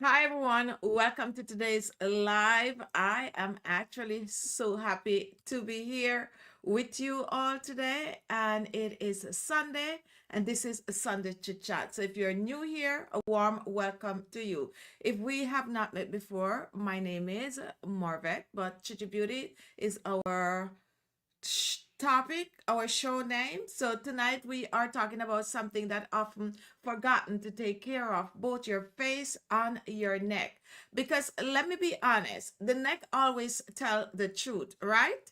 Hi everyone, welcome to today's live. I am actually so happy to be here with you all today, and it is Sunday, and this is a Sunday Chit Chat. So if you're new here, a warm welcome to you. If we have not met before, my name is Marvet, but Khichi Beauty is our topic, our show name. So tonight we are talking about something that often forgotten to take care of, both your face and your neck. Because let me be honest, the neck always tell the truth, right?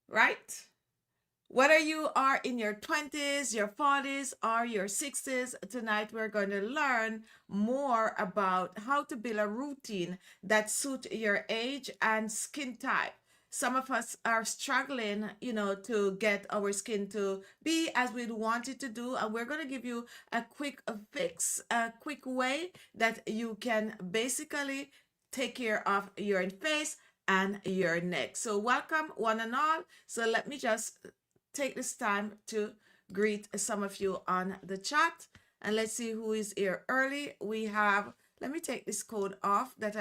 Right? Whether you are in your 20s, your 40s, or your 60s, tonight we're going to learn more about how to build a routine that suit your age and skin type. Some of us are struggling, to get our skin to be as we want it to do. And we're going to give you a quick fix, a quick way that you can basically take care of your face and your neck. So welcome one and all. So let me just take this time to greet some of you on the chat, and let's see who is here early. We have, let me take this code off that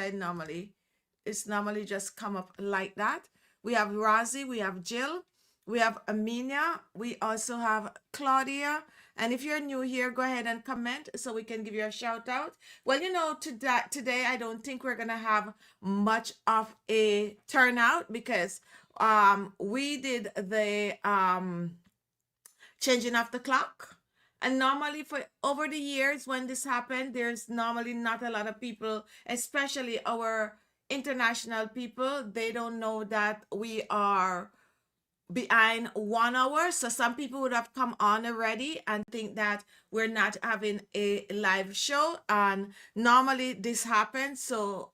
it's normally just come up like that. We have Razi, we have Jill, we have Amina, we also have Claudia. And if you're new here, go ahead and comment so we can give you a shout out. Well, today I don't think we're gonna have much of a turnout because we did the changing of the clock, and normally for over the years when this happened, there's normally not a lot of people, especially our international people. They don't know that we are behind 1 hour, so some people would have come on already and think that we're not having a live show, and normally this happens. So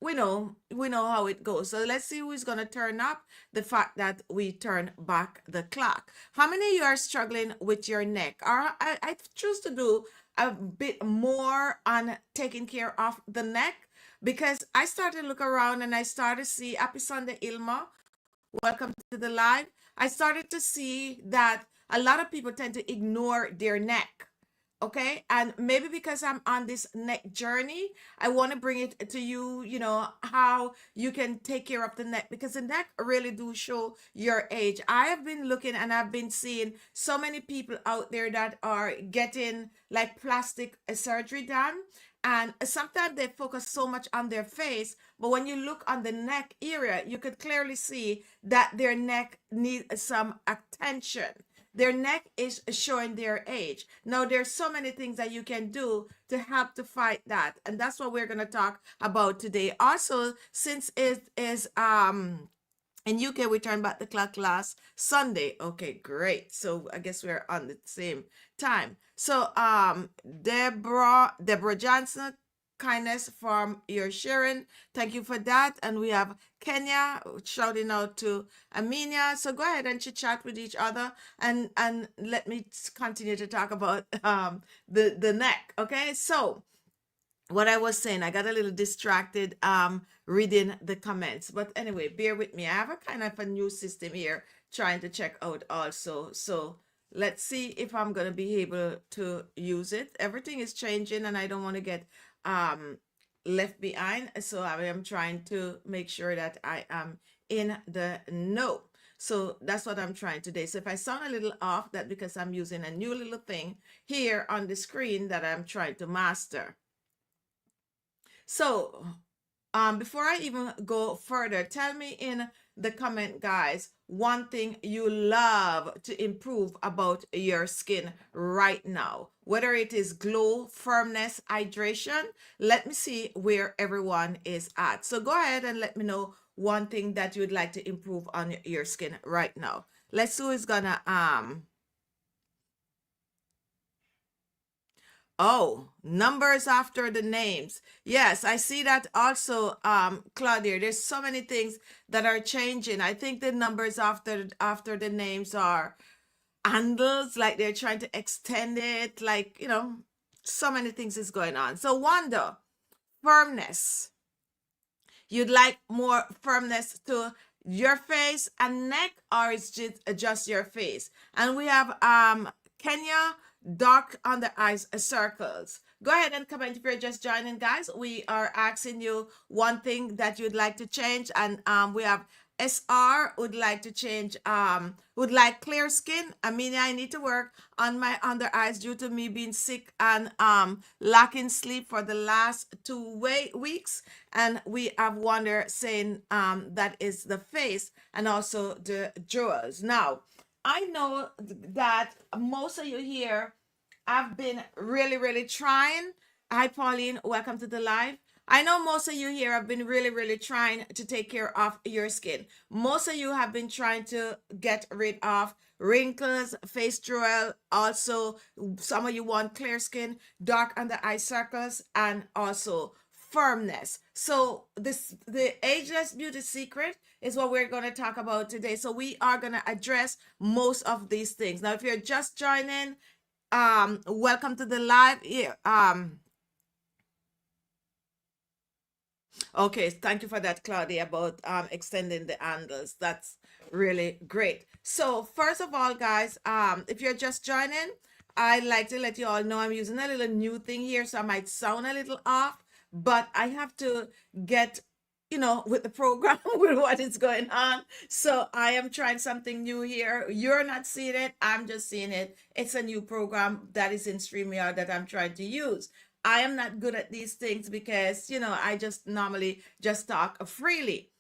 we know how it goes. So let's see who's going to turn up. The fact that we turn back the clock. How many of you are struggling with your neck? Or I choose to do a bit more on taking care of the neck, because I started to look around and I started to see, happy Sunday Ilma, welcome to the live. I started to see that a lot of people tend to ignore their neck. Okay, and maybe because I'm on this neck journey, I want to bring it to you, how you can take care of the neck, because the neck really do show your age. I have been looking and I've been seeing so many people out there that are getting like plastic surgery done, and sometimes they focus so much on their face, but when you look on the neck area, you could clearly see that their neck needs some attention. Their neck is showing their age. Now, there's so many things that you can do to help to fight that, and that's what we're going to talk about today. Also, since it is in UK, we turned back the clock last Sunday. Okay, great. So I guess we're on the same time. So Deborah Johnson, kindness from your sharing. Thank you for that. And we have Kenya shouting out to Aminia. So go ahead and chit chat with each other, and let me continue to talk about the neck. Okay, so what I was saying, I got a little distracted reading the comments. But anyway, bear with me. I have a kind of a new system here trying to check out also. So let's see if I'm going to be able to use it. Everything is changing and I don't want to get left behind. So I am trying to make sure that I am in the know. So that's what I'm trying today. So if I sound a little off, that because I'm using a new little thing here on the screen that I'm trying to master. So before I even go further, tell me in the comment, guys, one thing you love to improve about your skin right now, whether it is glow, firmness, hydration. Let me see where everyone is at. So go ahead and let me know one thing that you'd like to improve on your skin right now. Let's see who's gonna Oh, numbers after the names. Yes, I see that also, Claudia. There's so many things that are changing. I think the numbers after the names are handles, like they're trying to extend it, like, so many things is going on. So Wanda, firmness. You'd like more firmness to your face and neck, or it's just your face? And we have Kenya, dark under eyes circles. go ahead and comment if you're just joining, guys. We are asking you one thing that you'd like to change, and we have SR would like to change, would like clear skin. Amelia, I need to work on my under eyes due to me being sick and lacking sleep for the last 2 weeks. And we have Wonder saying that is the face and also the jewels. Now, I know that most of you here have been really, really trying. Hi, Pauline. Welcome to the live. I know most of you here have been really, really trying to take care of your skin. Most of you have been trying to get rid of wrinkles, face jewel. Also, some of you want clear skin, dark under eye circles, and also firmness. So the Ageless Beauty Secret is what we're going to talk about today. So we are going to address most of these things. Now, if you're just joining, welcome to the live here. Okay, thank you for that, Claudia, about extending the handles. That's really great. So first of all, guys, if you're just joining, I'd like to let you all know I'm using a little new thing here, so I might sound a little off, but I have to get, with the program, with what is going on. So I am trying something new here. You're not seeing it. I'm just seeing it. It's a new program that is in StreamYard that I'm trying to use. I am not good at these things because, I just normally just talk freely,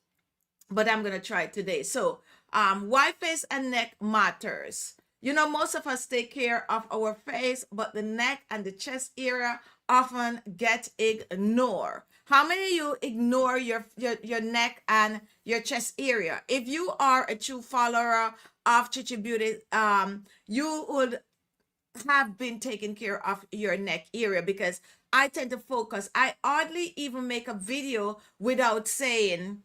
but I'm going to try it today. So, why face and neck matters. Most of us take care of our face, but the neck and the chest area often get ignored. How many of you ignore your neck and your chest area? If you are a true follower of Khichi Beauty, you would have been taking care of your neck area, because I tend to focus. I hardly even make a video without saying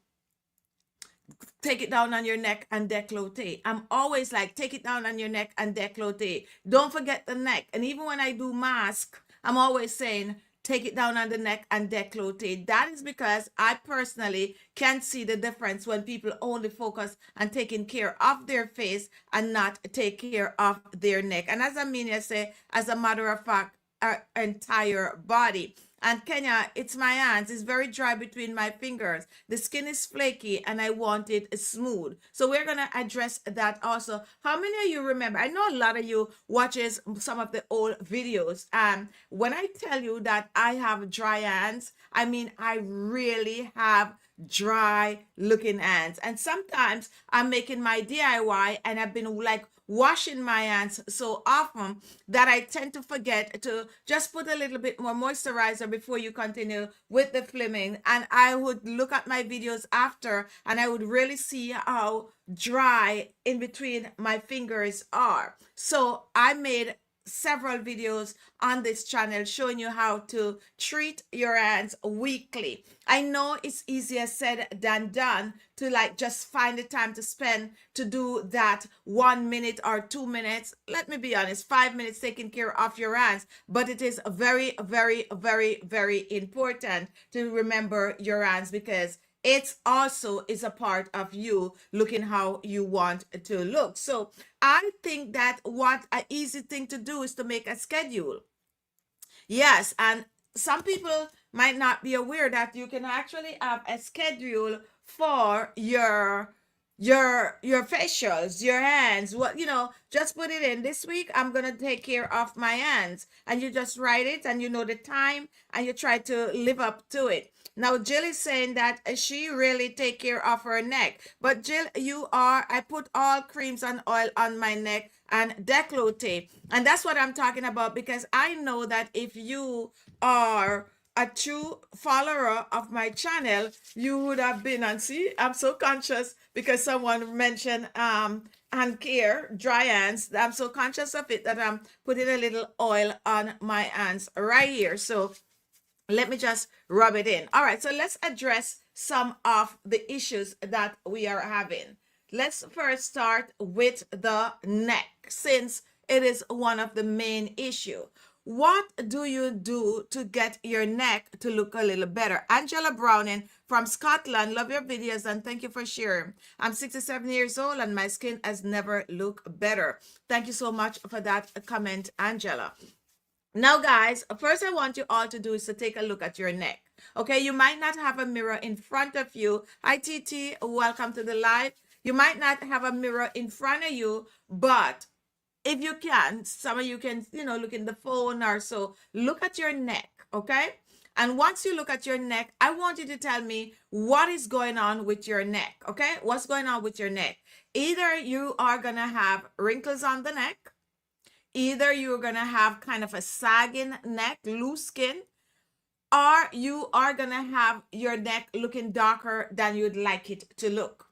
take it down on your neck and décolleté. I'm always like, take it down on your neck and décolleté. Don't forget the neck. And even when I do mask, I'm always saying, take it down on the neck and décolleté. That is because I personally can see the difference when people only focus on taking care of their face and not take care of their neck. And as Amelia say, as a matter of fact, our entire body. And Kenya, it's my hands. It's very dry between my fingers. The skin is flaky and I want it smooth. So we're going to address that also. How many of you remember? I know a lot of you watches some of the old videos. And when I tell you that I have dry hands, I mean, I really have dry looking hands. And sometimes I'm making my DIY and I've been like washing my hands so often that I tend to forget to just put a little bit more moisturizer before you continue with the filming. And I would look at my videos after and I would really see how dry in between my fingers are. So I made several videos on this channel showing you how to treat your hands weekly. I know it's easier said than done to like just find the time to spend to do that 1 minute or 2 minutes. Let me be honest, 5 minutes taking care of your hands, but it is very, very, very, very important to remember your hands, because it also is a part of you looking how you want to look. So I think that what an easy thing to do is to make a schedule. Yes, and some people might not be aware that you can actually have a schedule for your facials, your hands. What, just put it in. This week I'm gonna take care of my hands, and you just write it, and you know the time, and you try to live up to it. Now Jill is saying that she really take care of her neck, but Jill, I put all creams and oil on my neck and décolleté, and that's what I'm talking about, because I know that if you are a true follower of my channel, you would have been, and see, I'm so conscious because someone mentioned hand care, dry hands. I'm so conscious of it that I'm putting a little oil on my hands right here. So let me just rub it in. All right, so let's address some of the issues that we are having. Let's first start with the neck, since it is one of the main issue. What do you do to get your neck to look a little better? Angela Browning from Scotland, love your videos and thank you for sharing. I'm 67 years old and my skin has never looked better. Thank you so much for that comment, Angela. Now, guys, first I want you all to do is to take a look at your neck. Okay, you might not have a mirror in front of you. Hi, TT, welcome to the live. You might not have a mirror in front of you, but if you can, some of you can, look in the phone or so, look at your neck, okay? And once you look at your neck, I want you to tell me what is going on with your neck, okay? What's going on with your neck? Either you are gonna have wrinkles on the neck, either you're gonna have kind of a sagging neck, loose skin, or you are gonna have your neck looking darker than you'd like it to look.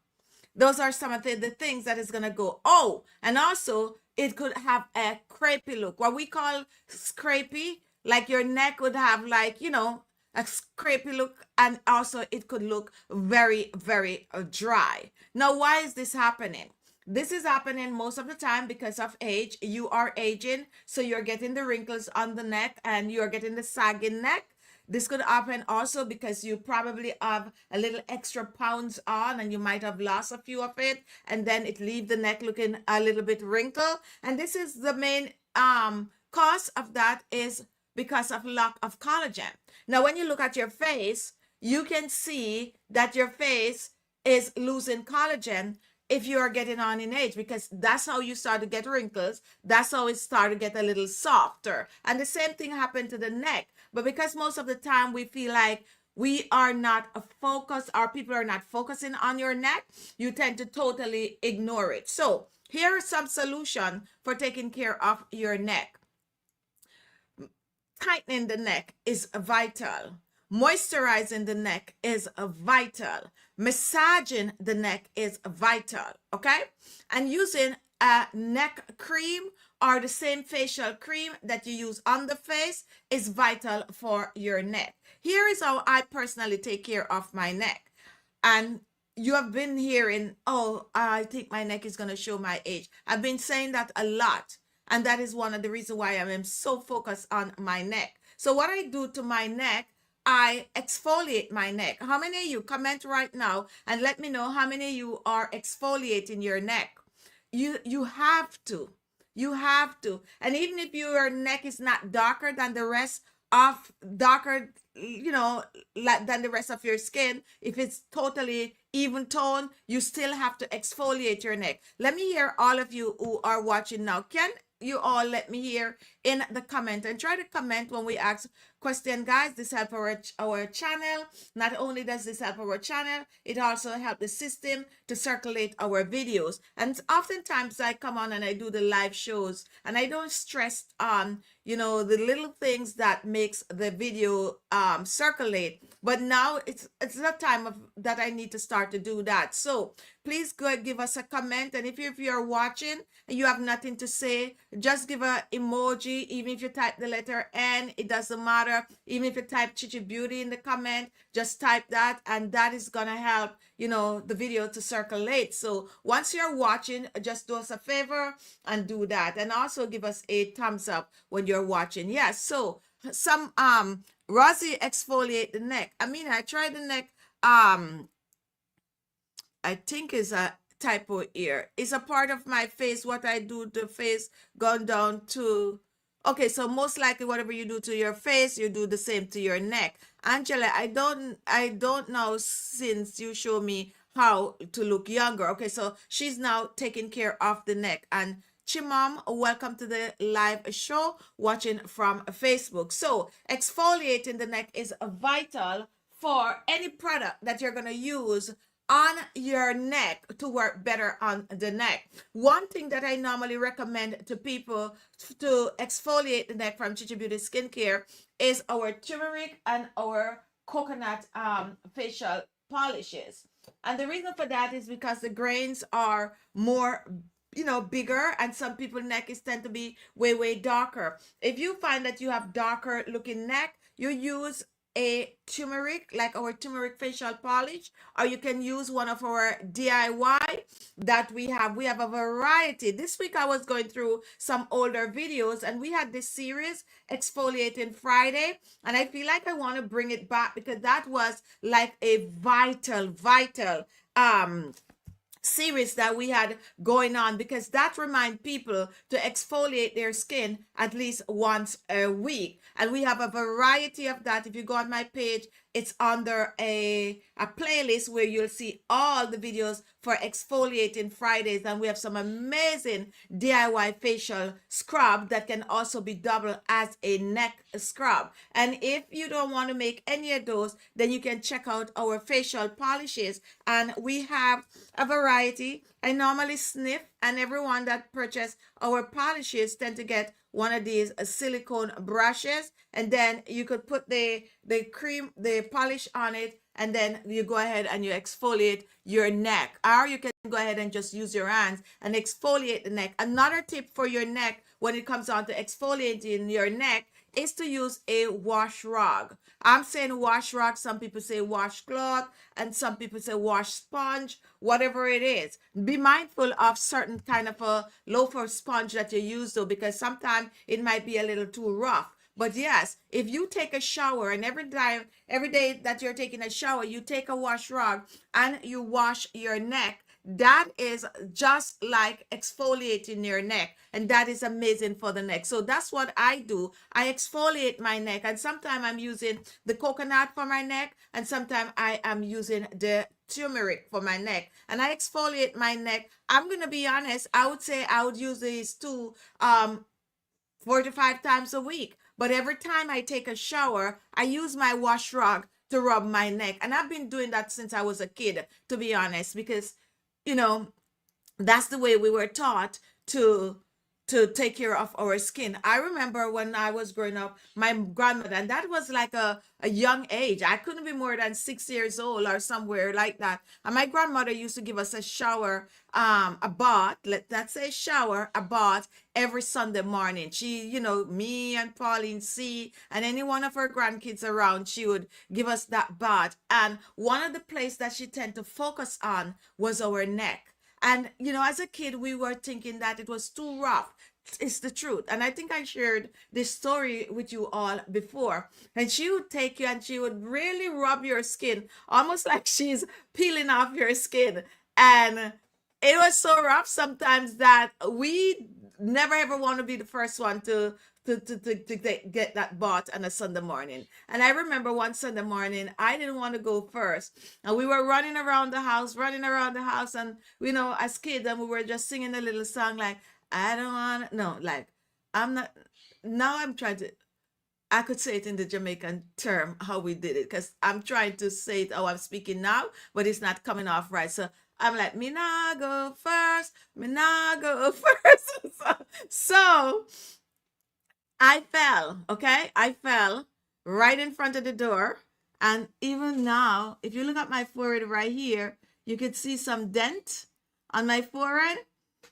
Those are some of the things that is gonna go. Oh, and also it could have a crepey look, what we call scrapey, like your neck would have like, a scrapey look, and also it could look very, very dry. Now, why is this happening? This is happening most of the time because of age. You are aging, so you're getting the wrinkles on the neck and you're getting the sagging neck. This could happen also because you probably have a little extra pounds on and you might have lost a few of it, and then it leave the neck looking a little bit wrinkled. And this is the main cause of that is because of lack of collagen. Now, when you look at your face, you can see that your face is losing collagen if you are getting on in age, because that's how you start to get wrinkles. That's how it start to get a little softer. And the same thing happened to the neck. But because most of the time we feel like we are not focused, our people are not focusing on your neck, you tend to totally ignore it. So here are some solution for taking care of your neck. Tightening the neck is vital. Moisturizing the neck is vital. Massaging the neck is vital, okay? And using a neck cream or the same facial cream that you use on the face is vital for your neck. Here is how I personally take care of my neck. And you have been hearing, oh, I think my neck is going to show my age. I've been saying that a lot. And that is one of the reasons why I am so focused on my neck. So what I do to my neck, I exfoliate my neck. How many of you comment right now and let me know how many of you are exfoliating your neck? You have to. You have to. And even if your neck is not darker than the rest of darker, than the rest of your skin, if it's totally even tone, you still have to exfoliate your neck. Let me hear all of you who are watching now. Can you all let me hear in the comment, and try to comment when we ask question, guys. This help our channel. Not only does this help our channel, it also help the system to circulate our videos. And oftentimes I come on and I do the live shows and I don't stress on the little things that makes the video circulate, but now it's the time of that I need to start to do that. So please go and give us a comment, and if you're watching and you have nothing to say, just give a emoji. Even if you type the letter N, it doesn't matter. Even if you type Khichi Beauty in the comment, just type that, and that is gonna help the video to circulate. So once you're watching, just do us a favor and do that, and also give us a thumbs up when you're watching. Yes. So some Rosie exfoliate the neck. I mean, I tried the neck. I think is a typo here. It's a part of my face. What I do to face gone down to. Okay, so most likely whatever you do to your face, you do the same to your neck. Angela, I don't know, since you show me how to look younger. Okay, so she's now taking care of the neck. And Chimam, welcome to the live show, watching from Facebook. So exfoliating the neck is vital for any product that you're going to use on your neck to work better on the neck. One thing that I normally recommend to people to exfoliate the neck from Khichi Beauty Skincare is our turmeric and our coconut facial polishes. And the reason for that is because the grains are more bigger, and some people's neck is tend to be way darker. If you find that you have darker looking neck, you use a turmeric, like our turmeric facial polish, or you can use one of our DIY that we have. We have a variety. This week I was going through some older videos and we had this series Exfoliating Friday, and I feel like I want to bring it back because that was like a vital series that we had going on, because that remind people to exfoliate their skin at least once a week. And we have a variety of that. If you go on my page, it's under a playlist where you'll see all the videos for exfoliating Fridays. And we have some amazing DIY facial scrub that can also be doubled as a neck scrub. And if you don't want to make any of those, then you can check out our facial polishes. And we have a variety. I normally sniff, and everyone that purchase our polishes tend to get one of these silicone brushes, and then you could put the polish on it, and then you go ahead and you exfoliate your neck, or you can go ahead and just use your hands and exfoliate the neck. Another tip for your neck when it comes down to exfoliating your neck is to use a wash rag. I'm saying wash rag, some people say washcloth, and some people say wash sponge, whatever it is. Be mindful of certain kind of a loaf of sponge that you use though, because sometimes it might be a little too rough. But yes, if you take a shower, and every day that you're taking a shower, you take a wash rag and you wash your neck, that is just like exfoliating your neck, and that is amazing for the neck. So that's what I do. I exfoliate my neck, and sometimes I'm using the coconut for my neck, and sometimes I am using the turmeric for my neck, and I exfoliate my neck. I'm gonna be honest, I would say I would use these two 4 to 5 times a week. But every time I take a shower, I use my wash rag to rub my neck. And I've been doing that since I was a kid, to be honest, because you know, that's the way we were taught to take care of our skin. I remember when I was growing up, my grandmother, and that was like a young age. I couldn't be more than 6 years old or somewhere like that. And my grandmother used to give us a shower, a bath, let's say shower, a bath every Sunday morning. She, me and Pauline C and any one of her grandkids around, she would give us that bath. And one of the places that she tended to focus on was our neck. And, as a kid, we were thinking that it was too rough. It's the truth. And I think I shared this story with you all before. And she would take you and she would really rub your skin, almost like she's peeling off your skin. And it was so rough sometimes that we never ever want to be the first one to get that bath on a Sunday morning. And I remember one Sunday morning, I didn't want to go first. And we were running around the house, and, as kids, and we were just singing a little song like, I don't want to, no, like, I'm not, now I'm trying to, I could say it in the Jamaican term, how we did it, because I'm trying to say it how I'm speaking now, but it's not coming off right. So I'm like, me nah go first, me nah go first. So I fell, okay? I fell right in front of the door. And even now, if you look at my forehead right here, you could see some dent on my forehead.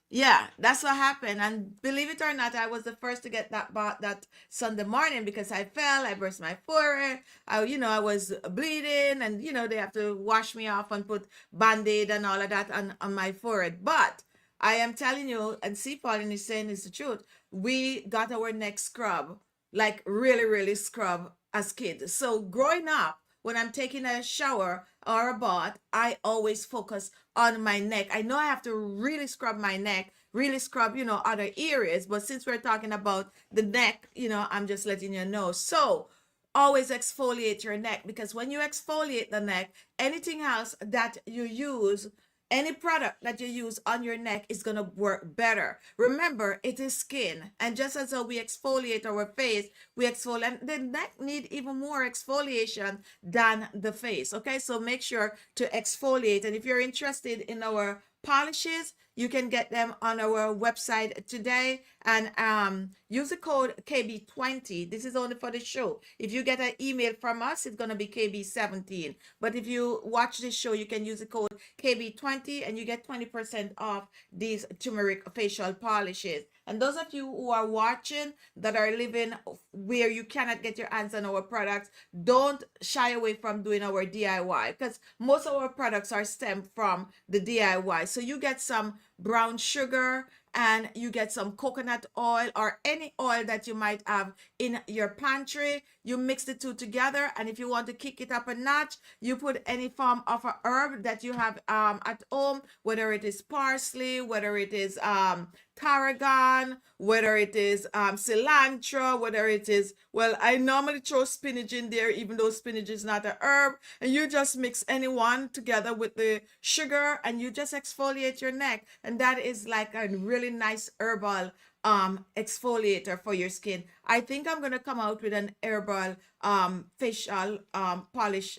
Yeah, that's what happened. And believe it or not, I was the first to get that bath that Sunday morning because I fell, I burst my forehead. I was bleeding, and, they have to wash me off and put Band-Aid and all of that on my forehead. But I am telling you, and see, Pauline is saying it's the truth. We got our neck scrub, like really, really scrub as kids. So growing up, when I'm taking a shower or a bath, I always focus on my neck. I know I have to really scrub my neck, really scrub, other areas. But since we're talking about the neck, I'm just letting you know. So always exfoliate your neck, because when you exfoliate the neck, anything else that you use, any product that you use on your neck is going to work better. Remember, it is skin. And just as though we exfoliate our face, we exfoliate. And the neck need even more exfoliation than the face. Okay, so make sure to exfoliate. And if you're interested in our polishes, you can get them on our website today, and use the code KB20. This is only for the show. If you get an email from us, it's going to be KB17. But if you watch this show, you can use the code KB20 and you get 20% off these turmeric facial polishes. And those of you who are watching that are living where you cannot get your hands on our products, don't shy away from doing our DIY, because most of our products are stemmed from the DIY. So you get some brown sugar and you get some coconut oil or any oil that you might have in your pantry. You mix the two together, and if you want to kick it up a notch, you put any form of a herb that you have at home, whether it is parsley, whether it is tarragon, whether it is cilantro, whether it is, well, I normally throw spinach in there, even though spinach is not a herb, and you just mix any one together with the sugar, and you just exfoliate your neck, and that is like a really nice herbal exfoliator for your skin. I think I'm gonna come out with an herbal facial polish,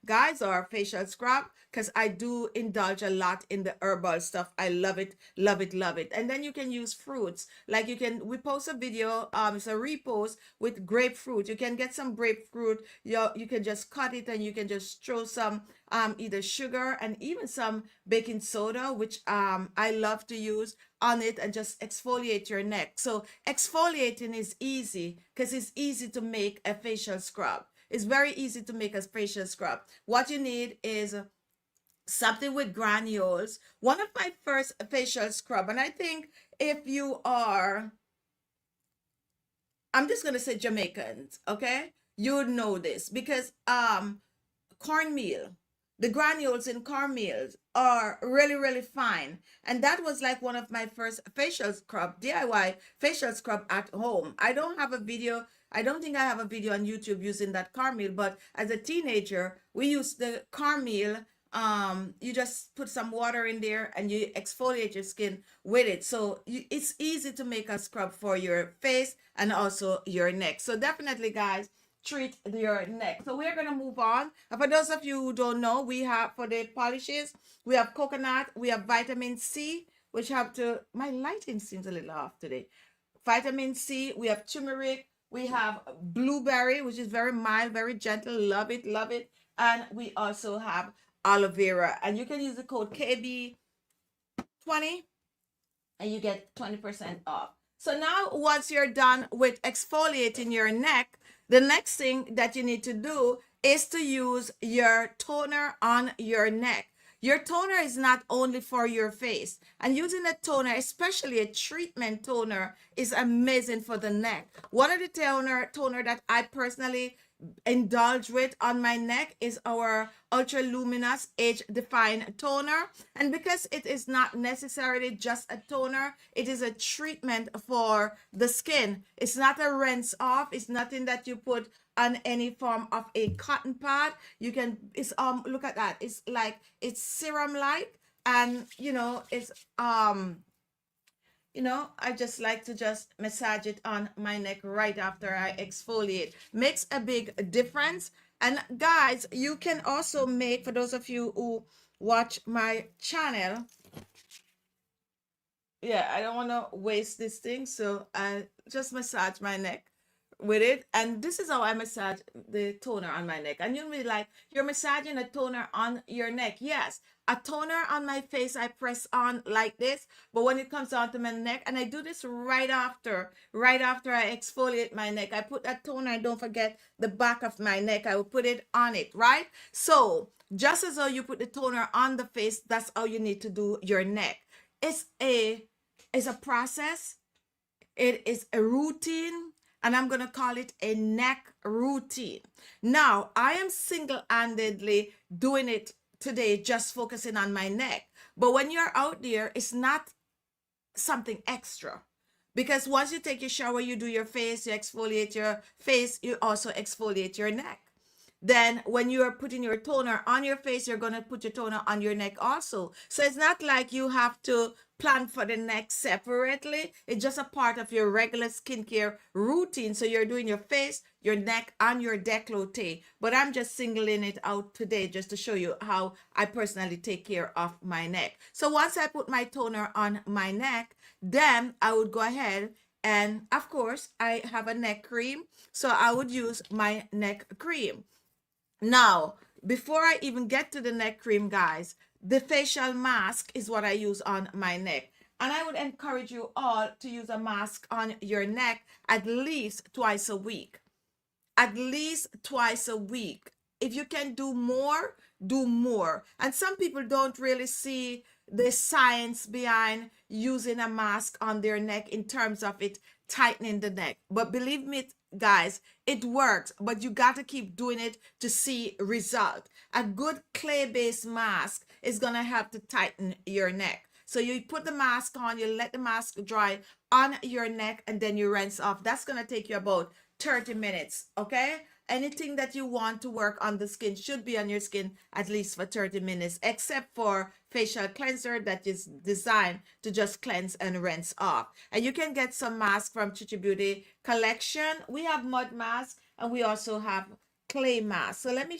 guys, or facial scrub, because I do indulge a lot in the herbal stuff. I love it, love it, love it. And then you can use fruits. Like we post a video, it's a repost with grapefruit. You can get some grapefruit. You can just cut it, and you can just throw some either sugar and even some baking soda, which I love to use on it, and just exfoliate your neck. So exfoliating is easy because it's easy to make a facial scrub. It's very easy to make a facial scrub. What you need is something with granules. One of my first facial scrub, and I think if you are, I'm just gonna say Jamaicans, okay? You would know this because cornmeal, the granules in cornmeal are really, really fine. And that was like one of my first facial scrub, DIY facial scrub at home. I don't have a video. I don't think I have a video on YouTube using that cornmeal, but as a teenager, we used the cornmeal. You just put some water in there and you exfoliate your skin with it. So it's easy to make a scrub for your face and also your neck. So definitely, guys, treat your neck. So we're gonna move on. And for those of you who don't know, we have, for the polishes, we have coconut, we have vitamin C, which have to, my lighting seems a little off today. Vitamin C, we have turmeric, we have blueberry, which is very mild, very gentle, love it, love it. And we also have aloe vera, and you can use the code KB20 and you get 20% off. So now once you're done with exfoliating your neck, the next thing that you need to do is to use your toner on your neck. Your toner is not only for your face, and using a toner, especially a treatment toner, is amazing for the neck. One of the toner that I personally indulge with on my neck is our ultra luminous age define toner, and because it is not necessarily just a toner, it is a treatment for the skin. It's not a rinse off. It's nothing that you put on any form of a cotton pad. You can, it's look at that, it's like, it's serum like, and it's I just like to just massage it on my neck right after I exfoliate. Makes a big difference. And guys, you can also make, for those of you who watch my channel, yeah, I don't want to waste this thing, so I just massage my neck with it. And this is how I massage the toner on my neck. And you'll be like, you're massaging a toner on your neck. Yes, a toner on my face I press on like this, but when it comes down to my neck, and I do this right after I exfoliate my neck, I put that toner, and don't forget the back of my neck, I will put it on it, right? So just as how you put the toner on the face, that's how you need to do your neck. It's a process, it is a routine, and I'm going to call it a neck routine. Now, I am single-handedly doing it today, just focusing on my neck. But when you're out there, it's not something extra. Because once you take your shower, you do your face, you exfoliate your face, you also exfoliate your neck. Then when you are putting your toner on your face, you're going to put your toner on your neck also. So it's not like you have to plan for the neck separately. It's just a part of your regular skincare routine. So you're doing your face, your neck, and your décolleté. But I'm just singling it out today just to show you how I personally take care of my neck. So once I put my toner on my neck, then I would go ahead, and of course I have a neck cream. So I would use my neck cream. Now, before I even get to the neck cream, guys, the facial mask is what I use on my neck. And I would encourage you all to use a mask on your neck at least twice a week. At least twice a week. If you can do more, do more. And some people don't really see the science behind using a mask on their neck in terms of it tightening the neck. But believe me, guys, it works, but you got to keep doing it to see result. A good clay-based mask is going to help to tighten your neck. So you put the mask on, you let the mask dry on your neck, and then you rinse off. That's going to take you about 30 minutes, okay? Anything that you want to work on the skin should be on your skin at least for 30 minutes, except for facial cleanser that is designed to just cleanse and rinse off. And you can get some masks from Khichi Beauty collection. We have mud mask and we also have clay mask. So let me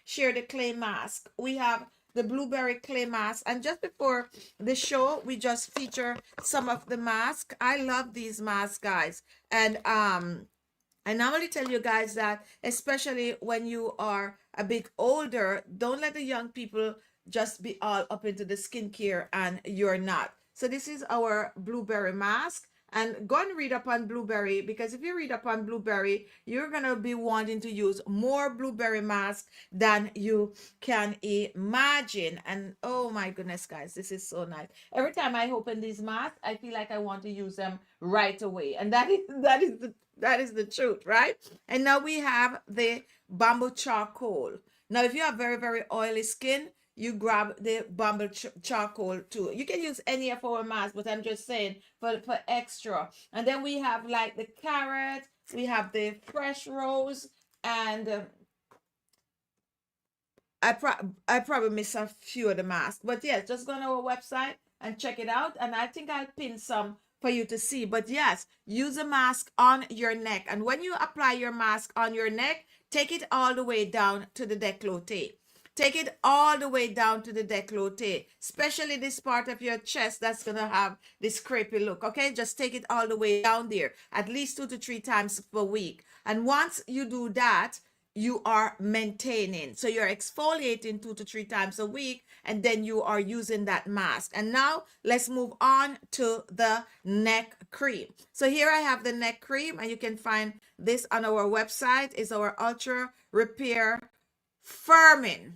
share the clay mask. We have the blueberry clay mask, and just before the show we just feature some of the masks. I love these masks, guys, and I normally tell you guys that, especially when you are a bit older, don't let the young people just be all up into the skincare and you're not. So this is our blueberry mask. And go and read up on blueberry, because if you read up on blueberry, you're going to be wanting to use more blueberry mask than you can imagine. And oh my goodness, guys, this is so nice. Every time I open these masks, I feel like I want to use them right away. And that is the truth, right? And now we have the bamboo charcoal. Now, if you have very, very oily skin, you grab the bamboo charcoal too. You can use any of our masks, but I'm just saying for extra. And then we have like the carrot, we have the fresh rose, and I probably miss a few of the masks. But yes, just go on our website and check it out. And I think I'll pin some for you to see. But yes, use a mask on your neck. And when you apply your mask on your neck, take it all the way down to the décolleté. Take it all the way down to the décolleté, especially this part of your chest that's going to have this crepey look, okay? Just take it all the way down there, at least 2 to 3 times per week. And once you do that, you are maintaining. So you're exfoliating 2 to 3 times a week, and then you are using that mask. And now let's move on to the neck cream. So here I have the neck cream, and you can find this on our website. It's our Ultra Repair Firming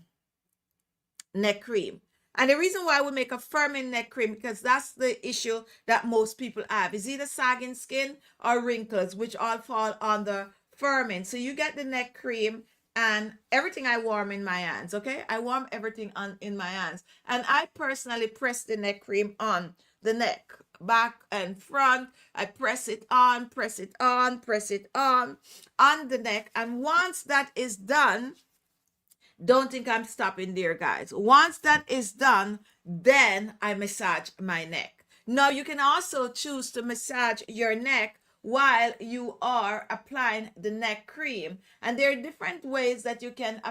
neck cream. And the reason why we make a firming neck cream, because that's the issue that most people have, is either sagging skin or wrinkles, which all fall on the firming. So you get the neck cream, and everything I warm in my hands, okay? I warm everything in my hands. And I personally press the neck cream on the neck, back and front. I press it on, press it on, press it on the neck. And once that is done, don't think I'm stopping there, guys. Once that is done, then I massage my neck. Now, you can also choose to massage your neck while you are applying the neck cream. And there are different ways that you can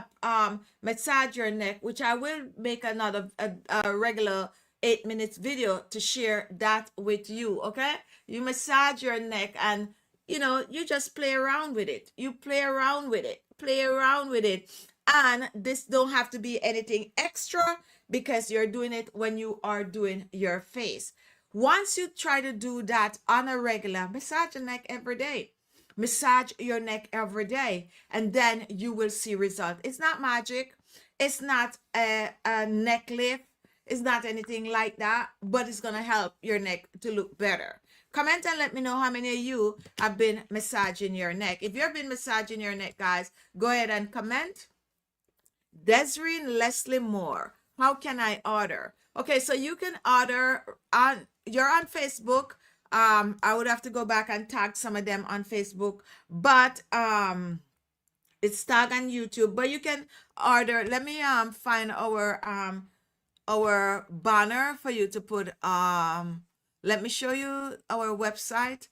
massage your neck, which I will make another a regular 8 minutes video to share that with you, okay? You massage your neck, and you just play around with it. You play around with it, play around with it. And this don't have to be anything extra, because you're doing it when you are doing your face. Once you try to do that on a regular, massage your neck every day. Massage your neck every day, and then you will see results. It's not magic. It's not a neck lift. It's not anything like that, but it's going to help your neck to look better. Comment and let me know how many of you have been massaging your neck. If you've been massaging your neck, guys, go ahead and comment. Desireen Leslie Moore, how can I order? Okay, so you can order you're on Facebook. I would have to go back and tag some of them on Facebook, but it's tagged on YouTube. But you can order. Let me find our banner for you to put. Let me show you our website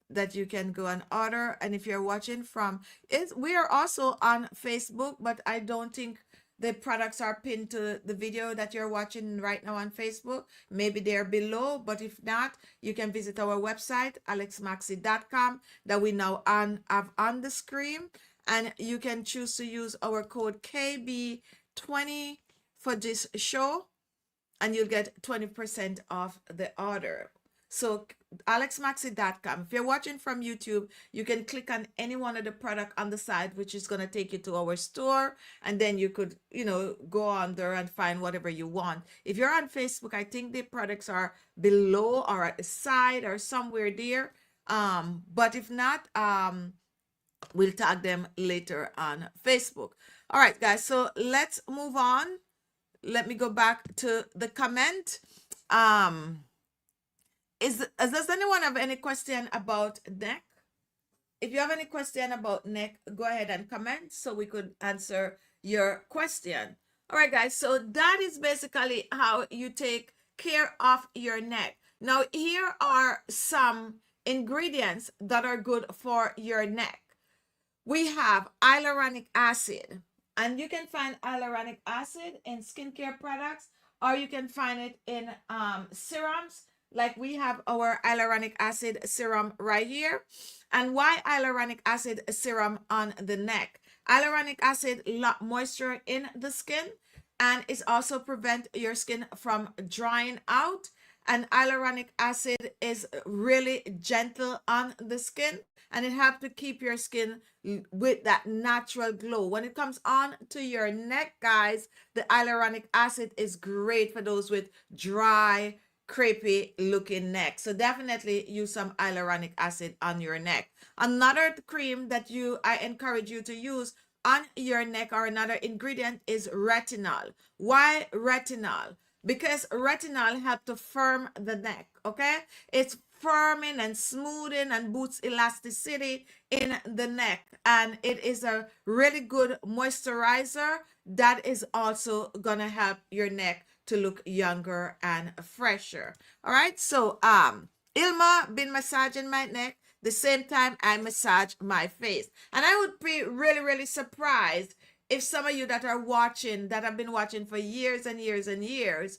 that you can go and order. And if you're watching from it, we are also on Facebook, but I don't think the products are pinned to the video that you're watching right now on Facebook. Maybe they're below, but if not, you can visit our website, ALESMAXii.com, that we now have on the screen. And you can choose to use our code KB20 for this show, and you'll get 20% off the order. So ALESMAXii.com. If you're watching from YouTube, you can click on any one of the product on the side, which is going to take you to our store. And then you could, go on there and find whatever you want. If you're on Facebook, I think the products are below or at the side or somewhere there. But if not, we'll tag them later on Facebook. All right, guys. So let's move on. Let me go back to the comment. Does anyone have any question about neck? If you have any question about neck, go ahead and comment so we could answer your question. All right, guys. So that is basically how you take care of your neck. Now, here are some ingredients that are good for your neck. We have hyaluronic acid, and you can find hyaluronic acid in skincare products, or you can find it in serums. Like we have our hyaluronic acid serum right here. And why hyaluronic acid serum on the neck? Hyaluronic acid lock moisture in the skin, and it also prevent your skin from drying out. And hyaluronic acid is really gentle on the skin, and it helps to keep your skin with that natural glow. When it comes on to your neck, guys, the hyaluronic acid is great for those with dry, crepey looking neck. So definitely use some hyaluronic acid on your neck. Another cream that I encourage you to use on your neck, or another ingredient, is retinol. Why retinol? Because retinol helps to firm the neck. Okay, it's firming and smoothing and boosts elasticity in the neck, and it is a really good moisturizer that is also gonna help your neck to look younger and fresher. All right, so Ilma been massaging my neck the same time I massage my face, and I would be really, really surprised if some of you that are watching, that have been watching for years and years and years,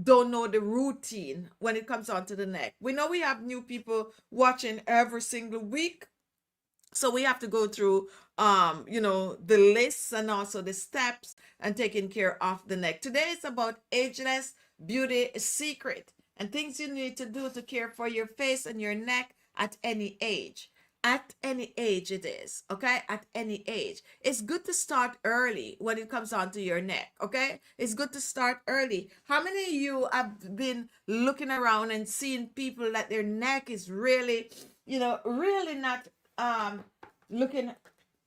don't know the routine when it comes onto the neck. We know we have new people watching every single week, so we have to go through the lists and also the steps and taking care of the neck. Today is about ageless beauty secret and things you need to do to care for your face and your neck at any age. At any age it is, okay? At any age. It's good to start early when it comes on to your neck, okay? It's good to start early. How many of you have been looking around and seeing people that their neck is really, really not looking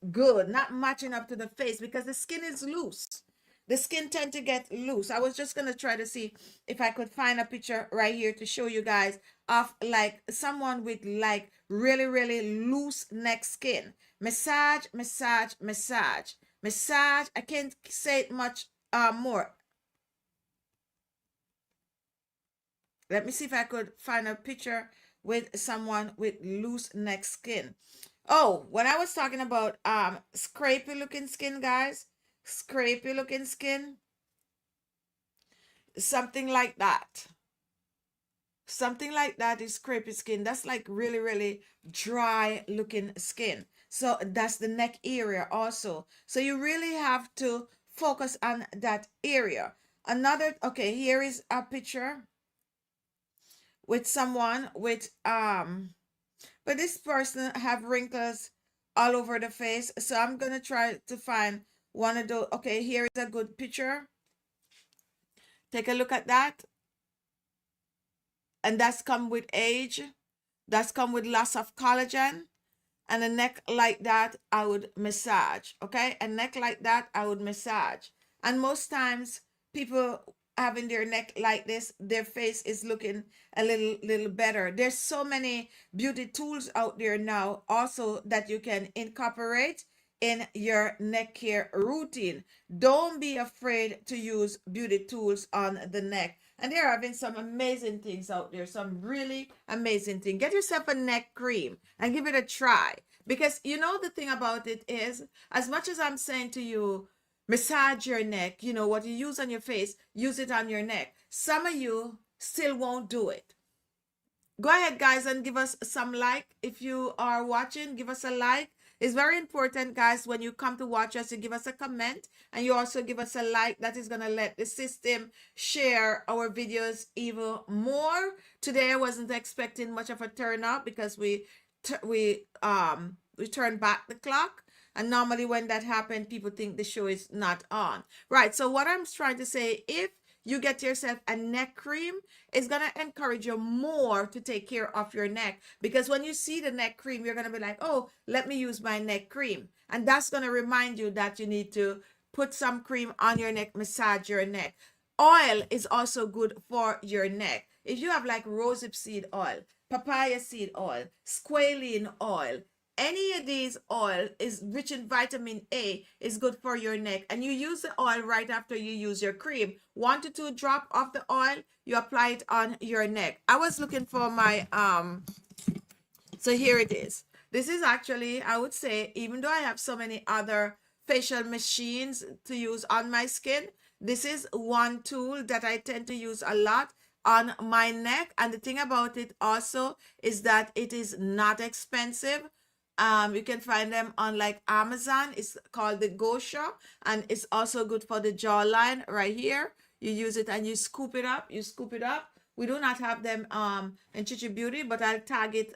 good, not matching up to the face because the skin is loose. The skin tend to get loose. I was just going to try to see if I could find a picture right here to show you guys of like someone with like really, really loose neck skin. Massage, massage, massage, massage. I can't say it much more. Let me see if I could find a picture with someone with loose neck skin. Oh, when I was talking about scrapey looking skin, guys, scrapey looking skin, something like that. Something like that is scrapey skin. That's like really, really dry looking skin. So that's the neck area also. So you really have to focus on that area. Okay, here is a picture with someone with but this person have wrinkles all over the face. So I'm gonna try to find one of those. Okay, here is a good picture. Take a look at that. And that's come with age. That's come with loss of collagen. And a neck like that, I would massage. Okay, a neck like that, I would massage. And most times, people having their neck like this, their face is looking a little better. There's so many beauty tools out there now also that you can incorporate in your neck care routine. Don't be afraid to use beauty tools on the neck. And they're having some amazing things out there, some really amazing things. Get yourself a neck cream and give it a try. Because the thing about it is, as much as I'm saying to you, massage your neck, what you use on your face, use it on your neck. Some of you still won't do it. Go ahead, guys, and give us some like. If you are watching, give us a like. It's very important, guys, when you come to watch us, you give us a comment and you also give us a like. That is going to let the system share our videos even more. Today I wasn't expecting much of a turnout because we turned back the clock, and normally when that happens, people think the show is not on. Right. So what I'm trying to say, if you get yourself a neck cream, it's going to encourage you more to take care of your neck, because when you see the neck cream, you're going to be like, oh, let me use my neck cream. And that's going to remind you that you need to put some cream on your neck, massage your neck. Oil is also good for your neck. If you have like rosehip seed oil, papaya seed oil, squalene oil, any of these oil is rich in vitamin A, is good for your neck, and you use the oil right after you use your cream. 1 to 2 drop of the oil, you apply it on your neck. I was looking for my so here it is. This is actually, I would say, even though I have so many other facial machines to use on my skin, this is one tool that I tend to use a lot on my neck. And the thing about it also is that it is not expensive. You can find them on like Amazon. It's called the Gosha, and it's also good for the jawline right here. You use it and you scoop it up. You scoop it up. We do not have them in Khichi Beauty, but I'll tag it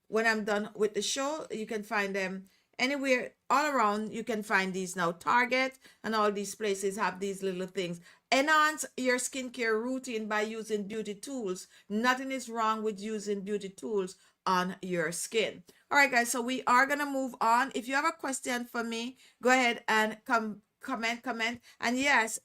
when I'm done with the show. You can find them anywhere, all around. You can find these now. Target and all these places have these little things. Enhance your skincare routine by using beauty tools. Nothing is wrong with using beauty tools on your skin. All right, guys, so we are gonna move on. If you have a question for me, go ahead and comment. And yes,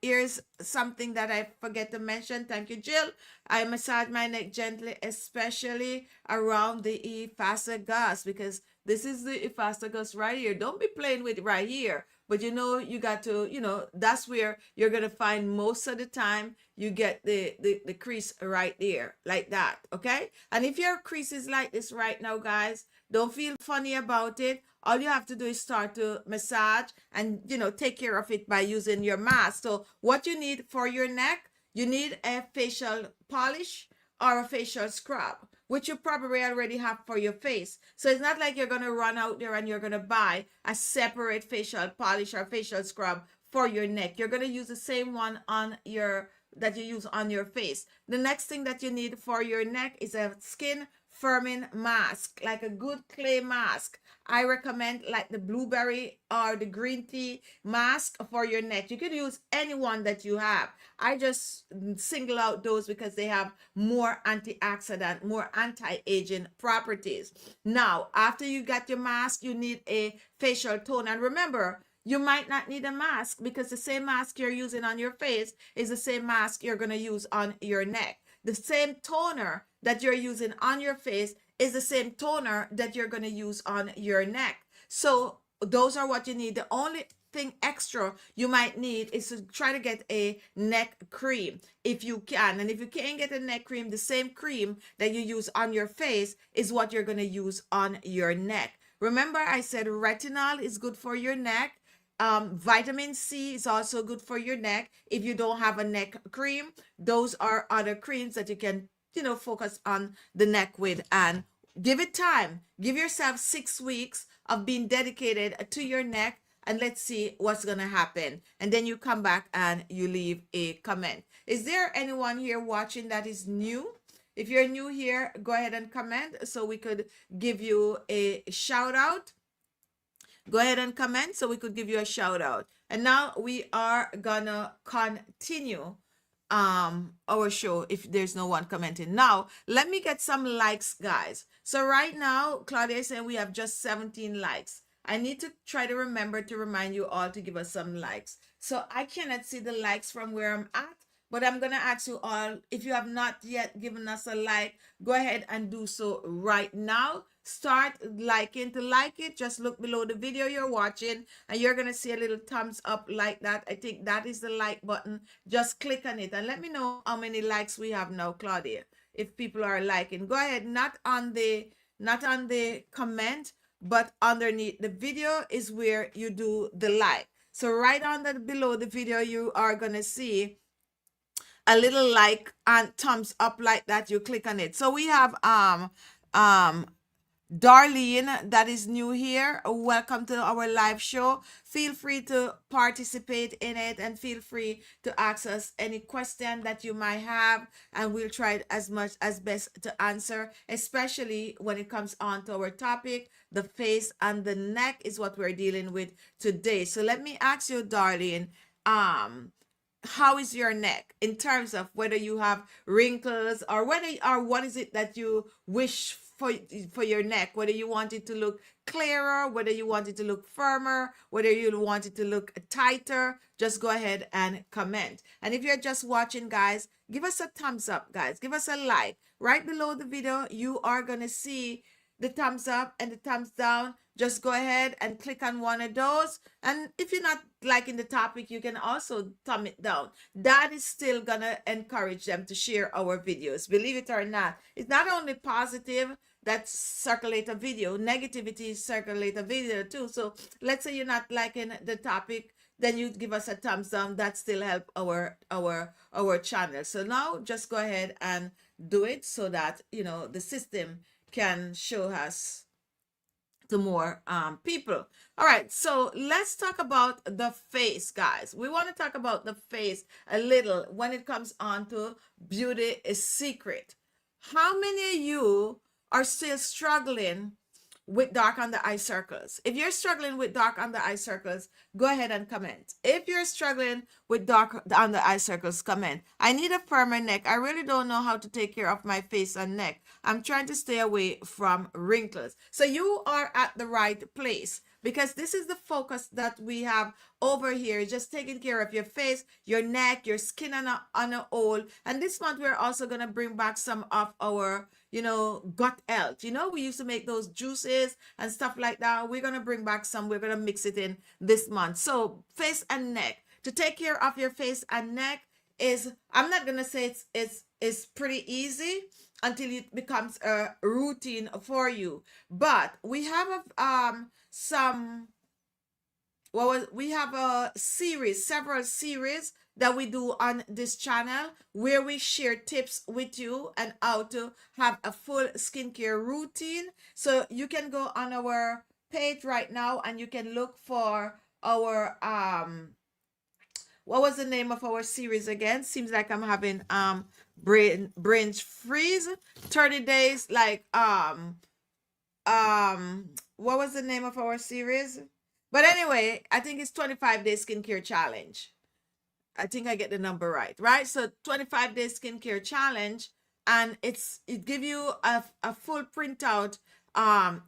here's something that I forget to mention. Thank you, Jill. I massage my neck gently, especially around the esophagus, because this is the esophagus right here. Don't be playing with it right here. But you know, you got to, you know, that's where you're gonna find most of the time you get the crease right there, like that. Okay. And if your crease is like this right now, guys, don't feel funny about it. All you have to do is start to massage and, you know, take care of it by using your mask. So what you need for your neck, you need a facial polish or a facial scrub, which you probably already have for your face. So it's not like you're going to run out there and you're going to buy a separate facial polish or facial scrub for your neck. You're going to use the same one on your that you use on your face. The next thing that you need for your neck is a skin firming mask, like a good clay mask. I recommend like the blueberry or the green tea mask for your neck. You could use any one that you have. I just single out those because they have more antioxidant, more anti-aging properties. Now, after you got your mask, you need a facial tone. And remember, you might not need a mask because the same mask you're using on your face is the same mask you're going to use on your neck. The same toner that you're using on your face is the same toner that you're going to use on your neck. So those are what you need. The only thing extra you might need is to try to get a neck cream if you can. And if you can't get a neck cream, the same cream that you use on your face is what you're going to use on your neck. Remember, I said retinol is good for your neck. Vitamin C is also good for your neck. If you don't have a neck cream, those are other creams that you can, you know, focus on the neck with, and give it time. Give yourself 6 weeks of being dedicated to your neck, and let's see what's gonna happen. And then you come back and you leave a comment. Is there anyone here watching that is new? If you're new here, go ahead and comment so we could give you a shout out. Go ahead and comment so we could give you a shout out. And now we are gonna continue our show if there's no one commenting. Now let me get some likes, guys. So right now Claudia is saying we have just 17 likes. I need to try to remember to remind you all to give us some likes. So I cannot see the likes from where I'm at, but I'm gonna ask you all, if you have not yet given us a like, go ahead and do so right now. Start liking. To like it, just look below the video you're watching and you're gonna see a little thumbs up like that. I think that is the like button. Just click on it and let me know how many likes we have now, Claudia, if people are liking. Go ahead, not on the comment, but underneath the video is where you do the like. So right under below the video you are gonna see a little like and thumbs up like that. You click on it. So we have Darlene, that is new here, welcome to our live show. Feel free to participate in it and feel free to ask us any question that you might have, and we'll try as much as best to answer, especially when it comes on to our topic. The face and the neck is what we're dealing with today. So let me ask you, Darlene, um, how is your neck in terms of whether you have wrinkles or whether or what is it that you wish for your neck, whether you want it to look clearer, whether you want it to look firmer, whether you want it to look tighter. Just go ahead and comment. And if you're just watching, guys, give us a thumbs up, guys, give us a like. Right below the video you are going to see the thumbs up and the thumbs down. Just go ahead and click on one of those. And if you're not liking the topic, you can also thumb it down. That is still gonna encourage them to share our videos. Believe it or not, it's not only positive that circulate a video, negativity circulate a video too. So let's say you're not liking the topic, then you give us a thumbs down. That still help our channel. So now just go ahead and do it so that the system can show us to more people. All right, so let's talk about the face, guys. We want to talk about the face a little when it comes on to beauty is secret. How many of you are still struggling with dark under eye circles? If you're struggling with dark under eye circles, go ahead and comment. If you're struggling with dark under eye circles, comment. I need a firmer neck. I really don't know how to take care of my face and neck. I'm trying to stay away from wrinkles. So you are at the right place, because this is the focus that we have over here, just taking care of your face, your neck, your skin on a whole. And this month we're also going to bring back some of our gut health. We used to make those juices and stuff like that. We're going to bring back some. We're going to mix it in this month. So face and neck, to take care of your face and neck is, I'm not going to say it's pretty easy until it becomes a routine for you. But we have we have a series, several series that we do on this channel, where we share tips with you and how to have a full skincare routine. So you can go on our page right now and you can look for our what was the name of our series again? Seems like I'm having brain freeze. 30 days, like what was the name of our series? But anyway, I think it's 25-day skincare challenge. I think I get the number right? So 25-day skincare challenge, and it give you a full printout.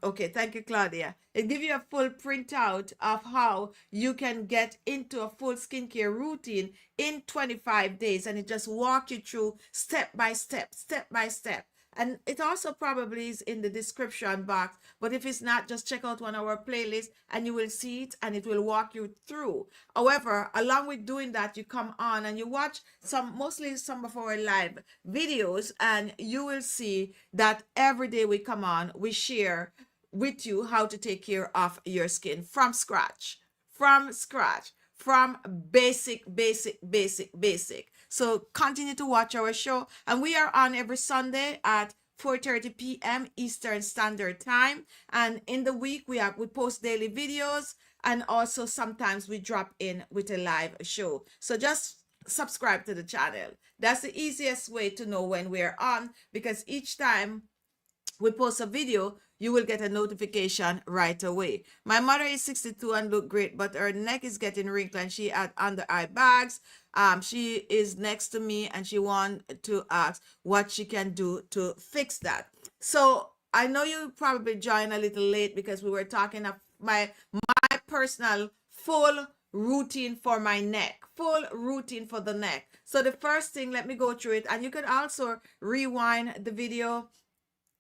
Okay, thank you, Claudia. It give you a full printout of how you can get into a full skincare routine in 25 days, and it just walk you through step by step, step by step. And it also probably is in the description box, but if it's not, just check out one of our playlists and you will see it, and it will walk you through. However, along with doing that, you come on and you watch mostly some of our live videos, and you will see that every day we come on, we share with you how to take care of your skin from scratch, from basic. So continue to watch our show, and we are on every Sunday at 4:30 p.m. Eastern Standard Time. And in the week we post daily videos, and also sometimes we drop in with a live show. So just subscribe to the channel. That's the easiest way to know when we're on, because each time we post a video, you will get a notification right away. My mother is 62 and look great, but her neck is getting wrinkled and she had under eye bags. She is next to me and she want to ask what she can do to fix that. So I know you probably joined a little late, because we were talking of my personal full routine for my neck, full routine for the neck. So the first thing, let me go through it, and you can also rewind the video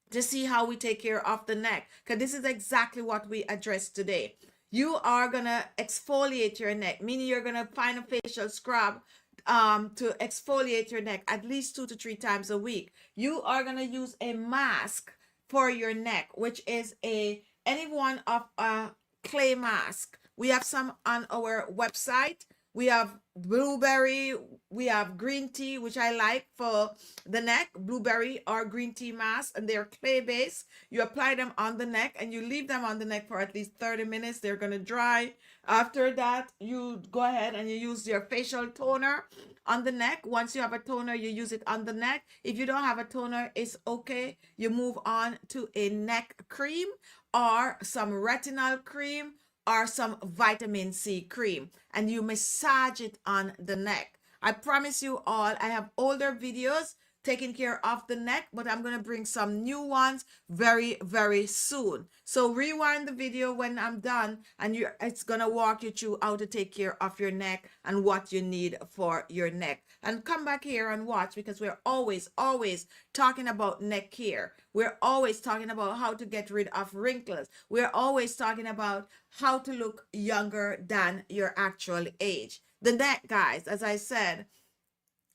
to see how we take care of the neck, because this is exactly what we addressed today. You are gonna exfoliate your neck, meaning you're gonna find a facial scrub to exfoliate your neck at least 2 to 3 times a week. You are gonna use a mask for your neck, which is any one of a clay mask. We have some on our website. We have blueberry, we have green tea, which I like for the neck, blueberry or green tea mask, and they're clay based. You apply them on the neck and you leave them on the neck for at least 30 minutes. They're going to dry. After that, you go ahead and you use your facial toner on the neck. Once you have a toner, you use it on the neck. If you don't have a toner, it's okay. You move on to a neck cream or some retinol cream or some vitamin C cream, and you massage it on the neck. I promise you all, I have older videos taking care of the neck, but I'm going to bring some new ones very, very soon. So rewind the video when I'm done, and it's going to walk you through how to take care of your neck and what you need for your neck. And come back here and watch, because we're always, always talking about neck care. We're always talking about how to get rid of wrinkles. We're always talking about how to look younger than your actual age. The neck, guys, as I said,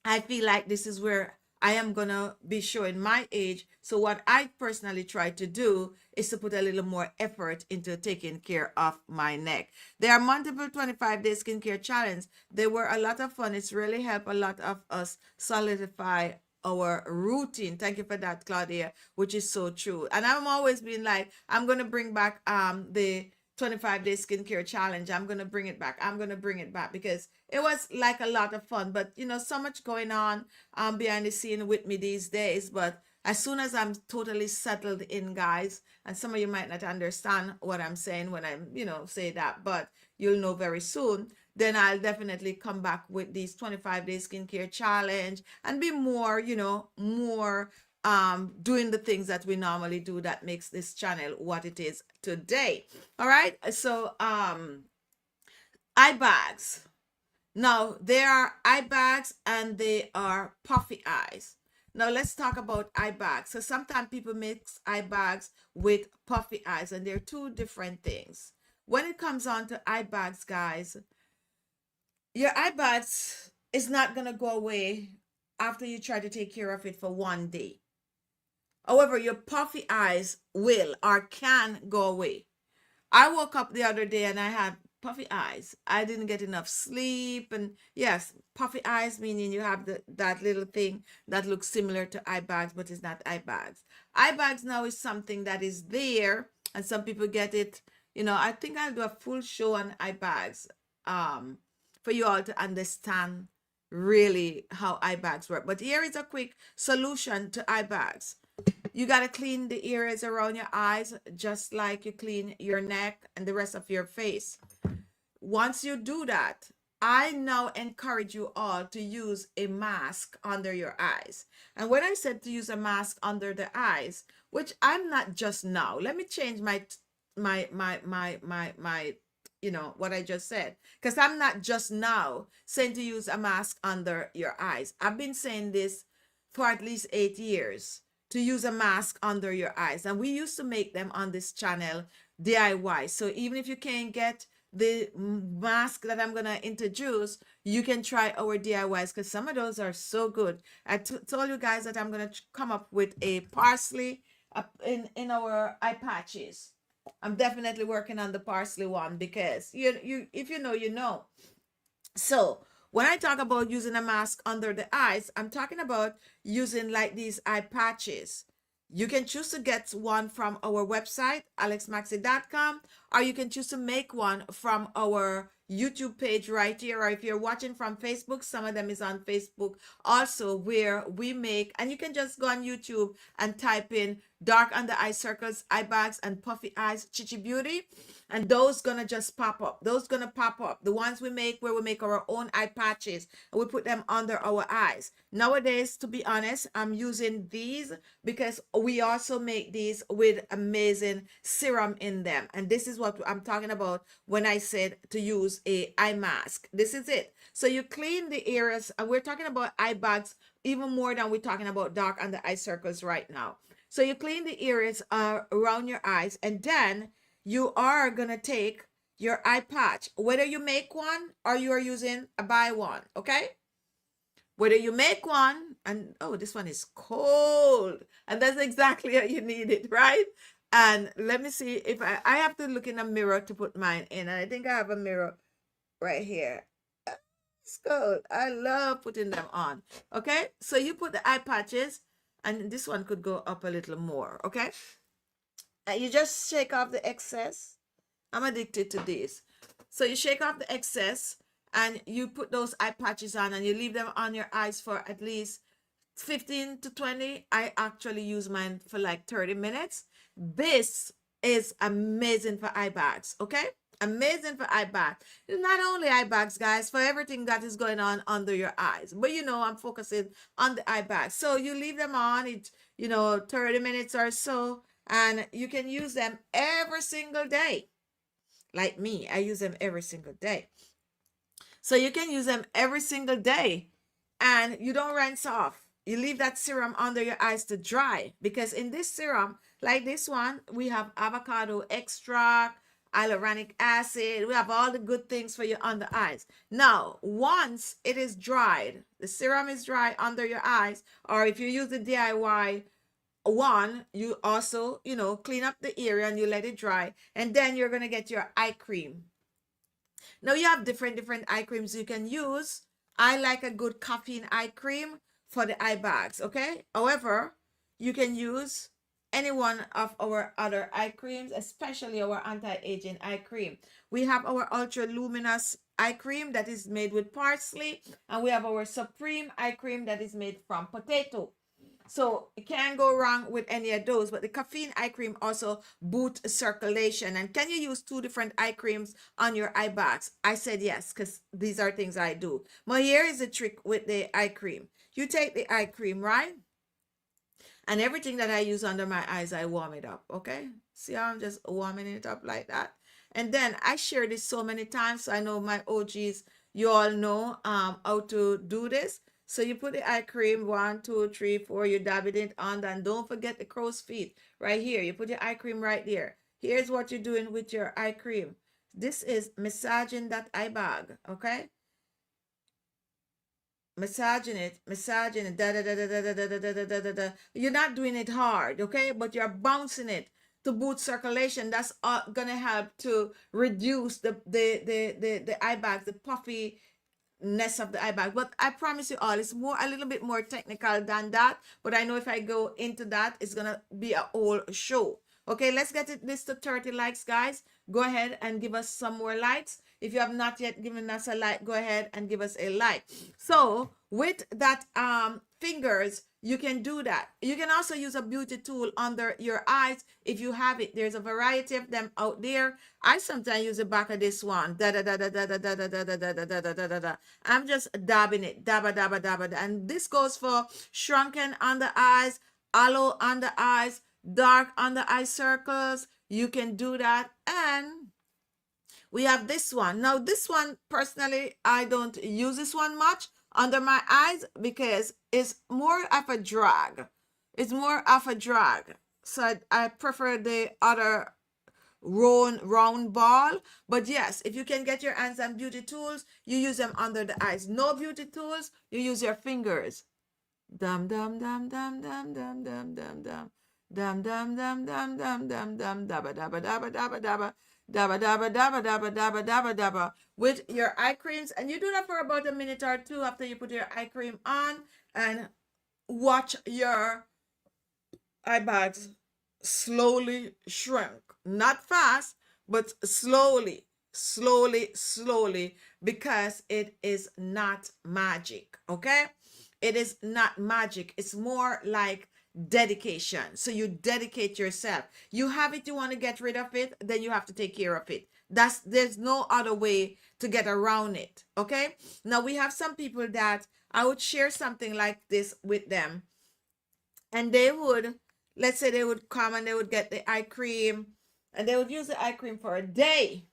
I feel like this is where I am going to be showing my age. So what I personally try to do is to put a little more effort into taking care of my neck. There are multiple 25-day skincare challenge. They were a lot of fun. It's really helped a lot of us solidify our routine. Thank you for that, Claudia, which is so true. And I'm always being like, I'm going to bring back the 25-day skincare challenge. I'm going to bring it back. I'm going to bring it back because it was like a lot of fun. But, you know, so much going on behind the scene with me these days. But as soon as I'm totally settled in, guys, and some of you might not understand what I'm saying when I'm, you know, say that, but you'll know very soon, then I'll definitely come back with these 25-day skincare challenge and be more, you know, more doing the things that we normally do that makes this channel what it is today. All right, so eye bags. Now there are eye bags and they are puffy eyes. Now let's talk about eye bags. So sometimes people mix eye bags with puffy eyes, and they're two different things. When it comes on to eye bags, guys, your eye bags is not gonna go away after you try to take care of it for one day. However, your puffy eyes will or can go away. I woke up the other day and I had puffy eyes. I didn't get enough sleep. And yes, puffy eyes meaning you have that little thing that looks similar to eye bags, but it's not eye bags. Eye bags now is something that is there, and some people get it. You know, I think I'll do a full show on eye bags for you all to understand really how eye bags work. But here is a quick solution to eye bags. You got to clean the areas around your eyes just like you clean your neck and the rest of your face. Once you do that, I now encourage you all to use a mask under your eyes. And when I said to use a mask under the eyes, which I'm not just now, let me change my you know, what I just said, because I'm not just now saying to use a mask under your eyes. I've been saying this for at least 8 years, to use a mask under your eyes. And we used to make them on this channel DIY. So even if you can't get the mask that I'm going to introduce, you can try our DIYs because some of those are so good. I told you guys that I'm going to come up with a parsley in our eye patches. I'm definitely working on the parsley one because if you know, you know. So when I talk about using a mask under the eyes, I'm talking about using like these eye patches. You can choose to get one from our website, ALESMAXii.com, or you can choose to make one from our YouTube page right here. Or if you're watching from Facebook, some of them is on Facebook also, where we make, and you can just go on YouTube and type in dark under eye circles, eye bags, and puffy eyes, Khichi Beauty, and those gonna just pop up. Those gonna pop up. The ones we make where we make our own eye patches and we put them under our eyes. Nowadays, to be honest, I'm using these because we also make these with amazing serum in them. And this is what I'm talking about when I said to use a eye mask. This is it. So you clean the areas, and we're talking about eye bags even more than we're talking about dark under eye circles right now. So you clean the areas around your eyes, and then you are gonna take your eye patch, whether you make one or you are using a buy one, okay? Whether you make one, and oh, this one is cold, and that's exactly how you need it, right? And let me see if I have to look in a mirror to put mine in, and I think I have a mirror right here. It's cold. I love putting them on. Okay, so you put the eye patches, and this one could go up a little more. Okay, and you just shake off the excess. I'm addicted to this. So you shake off the excess, and you put those eye patches on, and you leave them on your eyes for at least 15 to 20. I actually use mine for like 30 minutes. This is amazing for eye bags. Okay, amazing for eye bags. Not only eye bags, guys, for everything that is going on under your eyes, but you know, I'm focusing on the eye bags. So you leave them on it, 30 minutes or so, and you can use them every single day. Like me, I use them every single day. So you can use them every single day, and you don't rinse off. You leave that serum under your eyes to dry, because in this serum, like this one, we have avocado extract, hyaluronic acid. We have all the good things for you on the eyes. Now, once it is dried, the serum is dry under your eyes, or if you use the DIY one, you also, clean up the area and you let it dry, and then you're going to get your eye cream. Now you have different eye creams you can use. I like a good caffeine eye cream for the eye bags. Okay, however, you can use any one of our other eye creams, especially our anti-aging eye cream. We have our ultra luminous eye cream that is made with parsley, and we have our supreme eye cream that is made from potato. So you can't go wrong with any of those. But the caffeine eye cream also boosts circulation. And can you use two different eye creams on your eye bags? I said yes, because these are things I do. But here is the trick with the eye cream. You take the eye cream, right? And everything that I use under my eyes, I warm it up. Okay? See how I'm just warming it up like that? And then I share this so many times, so I know my OGs, you all know how to do this. So you put the eye cream, 1, 2, 3, 4, you dab it on, and don't forget the crow's feet right here. You put your eye cream right there. Here's what you're doing with your eye cream. This is massaging that eye bag, okay? Massaging it, da da da da da da da da da da da da. You're not doing it hard, okay? But you're bouncing it to boost circulation. That's gonna help to reduce the eye bags, the puffy ness of the eye bag. But I promise you all, it's a little bit more technical than that. But I know if I go into that, it's gonna be a whole show. Okay, let's get this to 30 likes, guys. Go ahead and give us some more likes. If you have not yet given us a like, go ahead and give us a like. So with that fingers, you can do that. You can also use a beauty tool under your eyes if you have it. There's a variety of them out there. I sometimes use the back of this one. Da da da da da da da da da da da da da da da da. I'm just dabbing it. Dabba dabba dabba. And this goes for shrunken under eyes, hollow under eyes, dark under eye circles. You can do that. And we have this one. Now, this one, personally, I don't use this one much under my eyes because it's more of a drag. It's more of a drag. So I prefer the other round ball. But yes, if you can get your hands on beauty tools, you use them under the eyes. No beauty tools, you use your fingers. Dum dum dum dum dum dum dum dum dum. Dum dum dum dum dum dum dum dabba dabba dabba dabba dabba dabba dabba dabba dabba dabba dabba dabba with your eye creams, and you do that for about a minute or two after you put your eye cream on, and watch your eye bags slowly shrink. Not fast, but slowly, slowly, because it is not magic. Okay, it is not magic. It's more like dedication. So you dedicate yourself. You have it, you want to get rid of it, then you have to take care of it. There's no other way to get around it. Okay, now we have some people that I would share something like this with them, and they would, let's say they would come and they would get the eye cream, and they would use the eye cream for a day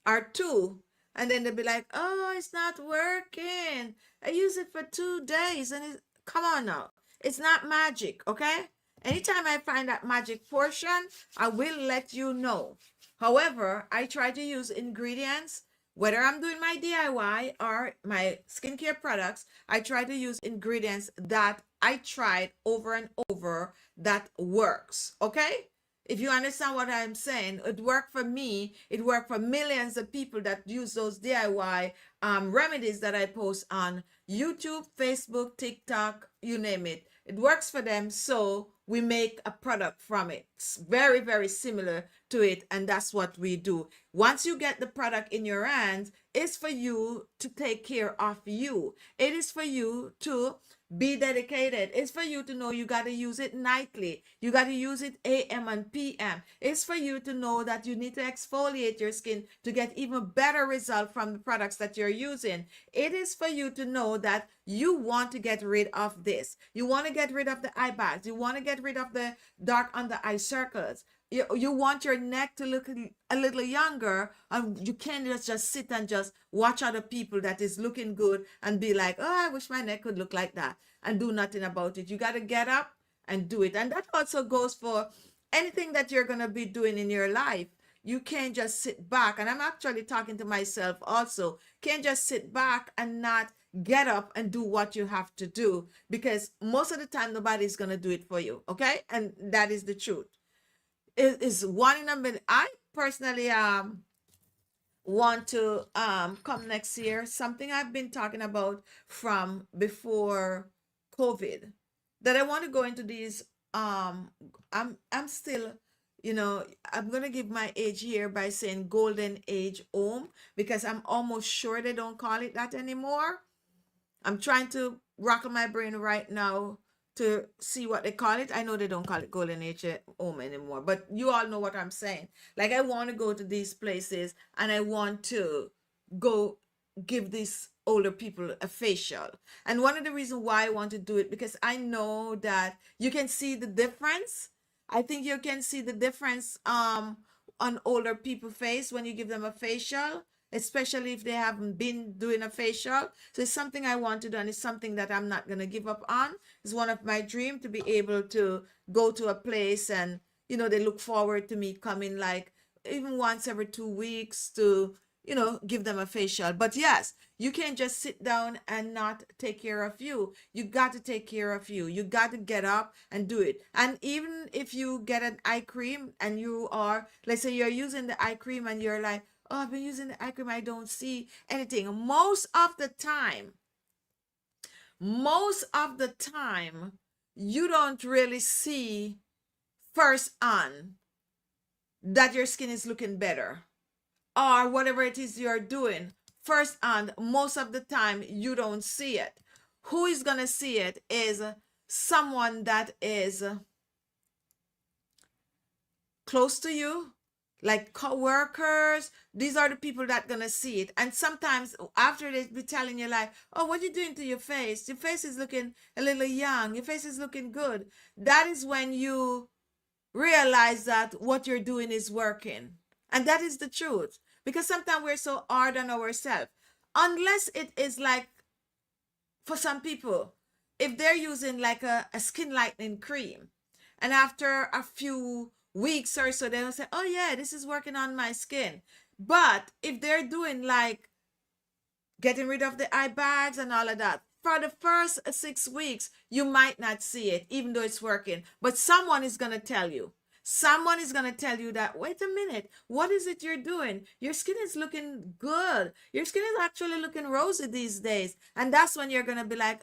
or two, and then they'd be like, oh, it's not working. I use it for 2 days, and come on now. It's not magic, okay? Anytime I find that magic portion, I will let you know. However, I try to use ingredients, whether I'm doing my DIY or my skincare products, I try to use ingredients that I tried over and over that works, okay? If you understand what I'm saying, it worked for me. It worked for millions of people that use those DIY remedies that I post on YouTube, Facebook, TikTok, you name it. It works for them. So we make a product from it. It's very, very similar to it. And that's what we do. Once you get the product in your hands, it's for you to take care of you. It is for you to be dedicated. It's for you to know you got to use it nightly. You got to use it AM and PM. It's for you to know that you need to exfoliate your skin to get even better result from the products that you're using. It is for you to know that you want to get rid of this. You want to get rid of the eye bags. You want to get rid of the dark under eye circles. You want your neck to look a little younger, and you can't just sit and just watch other people that is looking good and be like, oh, I wish my neck could look like that, and do nothing about it. You got to get up and do it. And that also goes for anything that you're going to be doing in your life. You can't just sit back, and I'm actually talking to myself also. Can't just sit back and not get up and do what you have to do, because most of the time nobody's going to do it for you. Okay, and that is the truth. It is one in a million. I personally want to come next year. Something I've been talking about from before COVID, that I want to go into these I'm still, I'm gonna give my age here by saying golden age home, because I'm almost sure they don't call it that anymore. I'm trying to rockle my brain right now to see what they call it. I know they don't call it golden age home anymore, but you all know what I'm saying. Like, I want to go to these places and I want to go give these older people a facial. And one of the reasons why I want to do it, because I know that you can see the difference. I think you can see the difference on older people face when you give them a facial, especially if they haven't been doing a facial. So it's something I want to do, and it's something that I'm not going to give up on. It's one of my dreams to be able to go to a place and, they look forward to me coming like even once every 2 weeks to, give them a facial. But yes, you can't just sit down and not take care of you. You got to take care of you. You got to get up and do it. And even if you get an eye cream and you are, let's say you're using the eye cream and you're like, oh, I've been using the eye cream, I don't see anything. Most of the time, you don't really see first on that your skin is looking better, or whatever it is you're doing. First on, most of the time, you don't see it. Who is going to see it is someone that is close to you, like co-workers. These are the people that gonna see it. And sometimes after they be telling you like, oh, what you doing to your face? Your face is looking a little young. Your face is looking good. That is when you realize that what you're doing is working. And that is the truth. Because sometimes we're so hard on ourselves. Unless it is like, for some people, if they're using like a skin lightening cream, and after a few weeks or so, they'll say, oh yeah, this is working on my skin. But if they're doing like getting rid of the eye bags and all of that, for the first 6 weeks, you might not see it, even though it's working. But someone is going to tell you. Someone is going to tell you that, wait a minute, what is it you're doing? Your skin is looking good. Your skin is actually looking rosy these days. And that's when you're going to be like,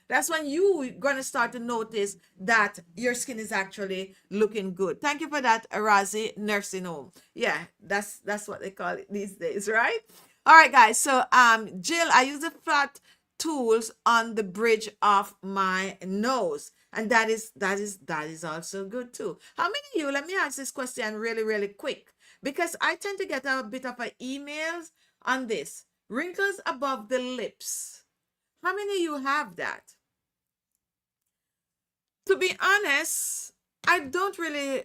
that's when you're going to start to notice that your skin is actually looking good. Thank you for that, Arazi Nursing Home. Yeah, that's what they call it these days, right? All right, guys. So, Jill, I use the flat tools on the bridge of my nose, and that is also good too. How many of you, let me ask this question really, really quick, because I tend to get a bit of emails on this. Wrinkles above the lips. How many of you have that? To be honest, I don't really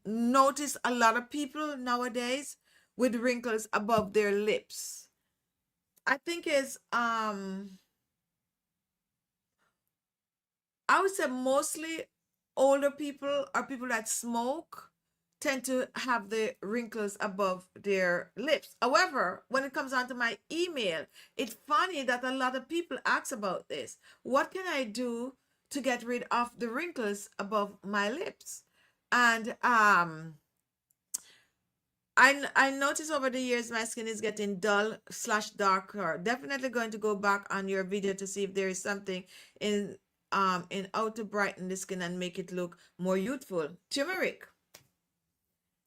notice a lot of people nowadays with wrinkles above their lips. I think it's I would say mostly older people or people that smoke tend to have the wrinkles above their lips. However, when it comes onto my email, it's funny that a lot of people ask about this. What can I do to get rid of the wrinkles above my lips? And I noticed over the years my skin is getting dull slash darker. Definitely going to go back on your video to see if there is something in how to brighten the skin and make it look more youthful. Turmeric.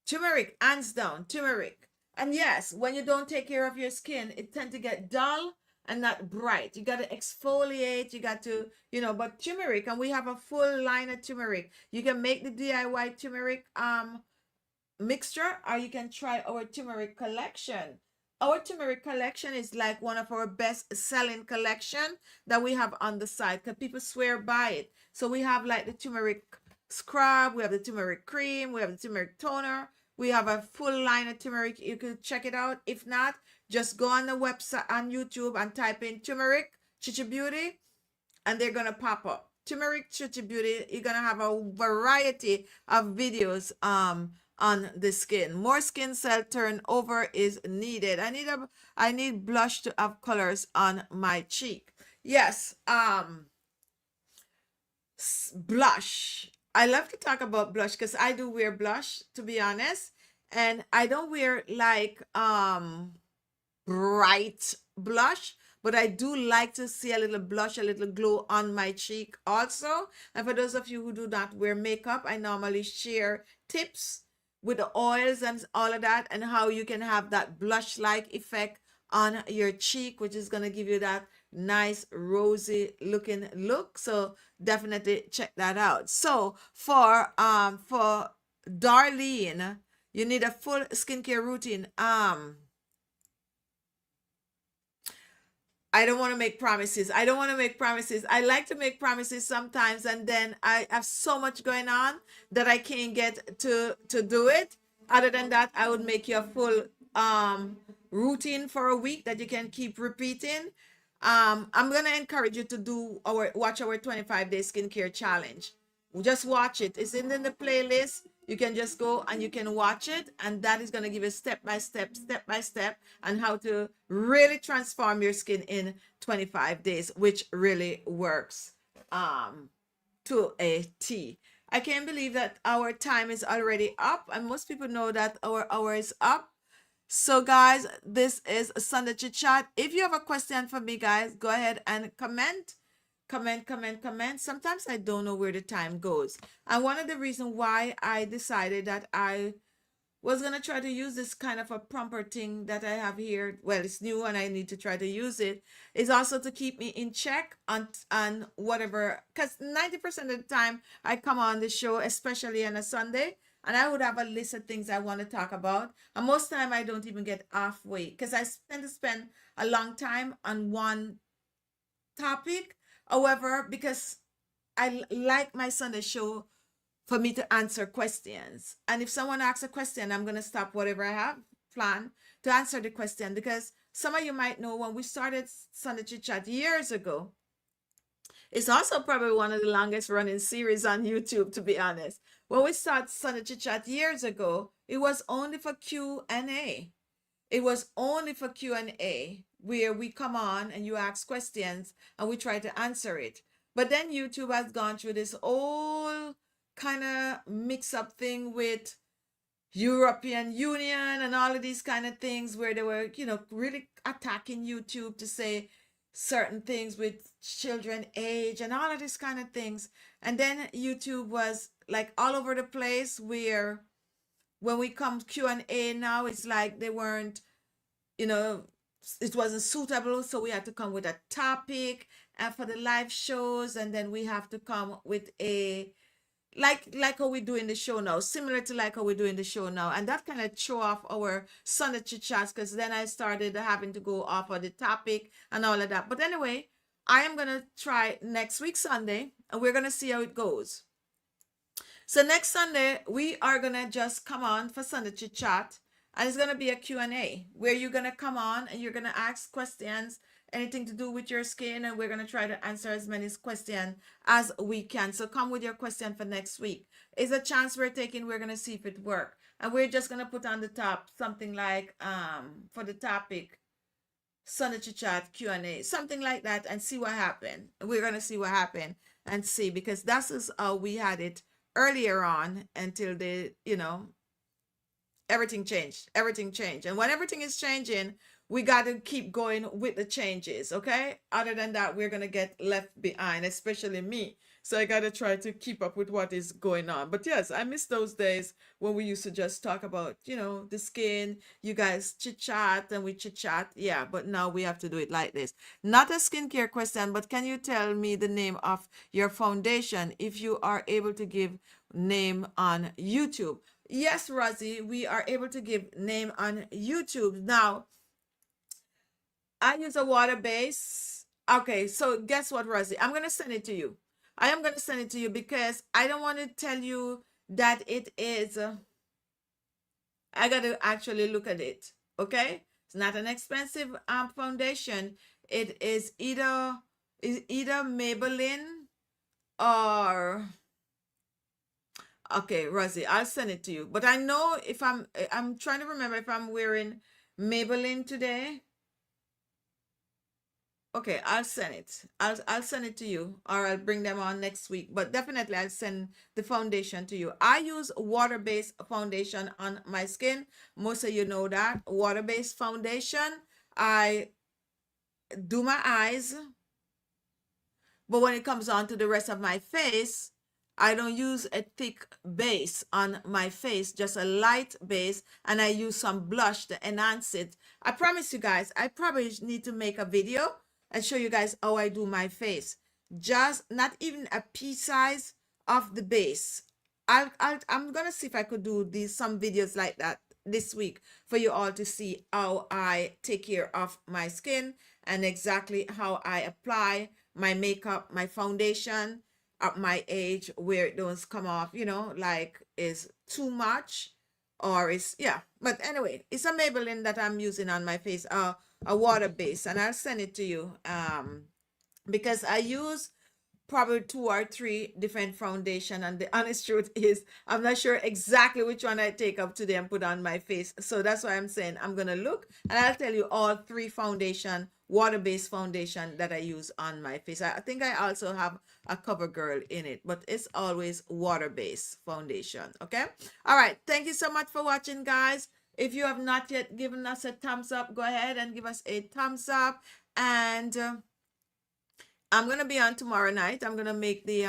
Turmeric, hands down, turmeric. And yes, when you don't take care of your skin, it tends to get dull and not bright. You got to exfoliate, you got to, but turmeric, and we have a full line of turmeric. You can make the DIY turmeric mixture, or you can try our turmeric collection. Our turmeric collection is like one of our best selling collection that we have on the site because people swear by it. So we have like the turmeric scrub, we have the turmeric cream, we have the turmeric toner, we have a full line of turmeric. You can check it out. If not, just go on the website on YouTube and type in turmeric Khichi Beauty, and they're gonna pop up. Turmeric Khichi Beauty. You're gonna have a variety of videos on the skin. More skin cell turnover is needed. I need blush to have colors on my cheek. Yes, blush. I love to talk about blush because I do wear blush, to be honest, and I don't wear like bright blush, but I do like to see a little blush, a little glow on my cheek also. And for those of you who do not wear makeup, I normally share tips with the oils and all of that, and how you can have that blush like effect on your cheek, which is going to give you that nice rosy looking look. So definitely check that out. So for Darlene, you need a full skincare routine. I don't want to make promises. I don't want to make promises. I like to make promises sometimes, and then I have so much going on that I can't get to do it. Other than that, I would make you a full routine for a week that you can keep repeating. I'm gonna encourage you to watch our 25-day skincare challenge. Just watch it. It's in the playlist. You can just go and you can watch it, and that is going to give you step by step on how to really transform your skin in 25 days, which really works to a T. I can't believe that our time is already up, and most people know that our hour is up. So guys, this is Sunday Chit Chat. If you have a question for me, guys, go ahead and comment. Sometimes I don't know where the time goes. And one of the reasons why I decided that I was going to try to use this kind of a prompter thing that I have here, well, it's new and I need to try to use it, is also to keep me in check on whatever, because 90% of the time I come on the show, especially on a Sunday, and I would have a list of things I want to talk about. And most time I don't even get halfway because I tend to spend a long time on one topic. However, because I like my Sunday show for me to answer questions. And if someone asks a question, I'm going to stop whatever I have planned to answer the question. Because some of you might know when we started Sunday Chit Chat years ago, it's also probably one of the longest running series on YouTube, to be honest. When we started Sunday Chit Chat years ago, it was only for Q&A. It was only for Q&A, where we come on and you ask questions and we try to answer it. But then YouTube has gone through this whole kind of mix-up thing with European Union and all of these kind of things, where they were, really attacking YouTube to say certain things with children age and all of these kind of things. And then YouTube was like all over the place, where when we come Q&A now, it's like they weren't, it wasn't suitable. So we had to come with a topic for the live shows. And then we have to come with a, like how we do in the show now, similar to like how we do in the show now. And that kind of threw off our Sunday Chit Chats, because then I started having to go off of the topic and all of that. But anyway, I am going to try next week Sunday, and we're going to see how it goes. So next Sunday, we are going to just come on for Sunday Chit Chat, and it's going to be a Q&A where you're going to come on and you're going to ask questions, anything to do with your skin, and we're going to try to answer as many questions as we can. So come with your question for next week. It's a chance we're taking. We're going to see if it works. And we're just going to put on the top something like, for the topic, Sunday Chit Chat Q&A, something like that, and see what happened. We're going to see what happened and see, because that's how we had it earlier on until they, everything changed, and when everything is changing, we got to keep going with the changes. Okay, other than that, we're gonna get left behind, especially me. So I got to try to keep up with what is going on. But yes, I miss those days when we used to just talk about, the skin. You guys chit chat and we chit chat. Yeah, but now we have to do it like this. Not a skincare question, but can you tell me the name of your foundation if you are able to give name on YouTube? Yes, Rosie, we are able to give name on YouTube. Now, I use a water base. Okay, so guess what, Rosie? I'm going to send it to you. I am going to send it to you because I don't want to tell you that it is. I got to actually look at it. Okay? It's not an expensive foundation. It is either Maybelline or okay, Rosie, I'll send it to you. But I know if I'm trying to remember if I'm wearing Maybelline today. Okay, I'll send it. I'll send it to you, or I'll bring them on next week. But definitely I'll send the foundation to you. I use water-based foundation on my skin. Most of you know that. Water-based foundation. I do my eyes, but when it comes on to the rest of my face, I don't use a thick base on my face, just a light base, and I use some blush to enhance it. I promise you guys, I probably need to make a video and show you guys how I do my face. Just not even a pea size of the base. I'm gonna see if I could do some videos like that this week for you all to see how I take care of my skin and exactly how I apply my makeup, my foundation at my age where it doesn't come off, like is too much or is, yeah. But anyway, it's a Maybelline that I'm using on my face, a water base, and I'll send it to you because I use probably 2 or 3 different foundation, and the honest truth is I'm not sure exactly which one I take up today and put on my face. So that's why I'm saying I'm gonna look and I'll tell you all 3 foundation, water-based foundation that I use on my face. I think I also have a CoverGirl in it, but it's always water-based foundation. Okay, all right, thank you so much for watching, guys. If you have not yet given us a thumbs up, go ahead and give us a thumbs up. And I'm gonna be on tomorrow night. I'm gonna make the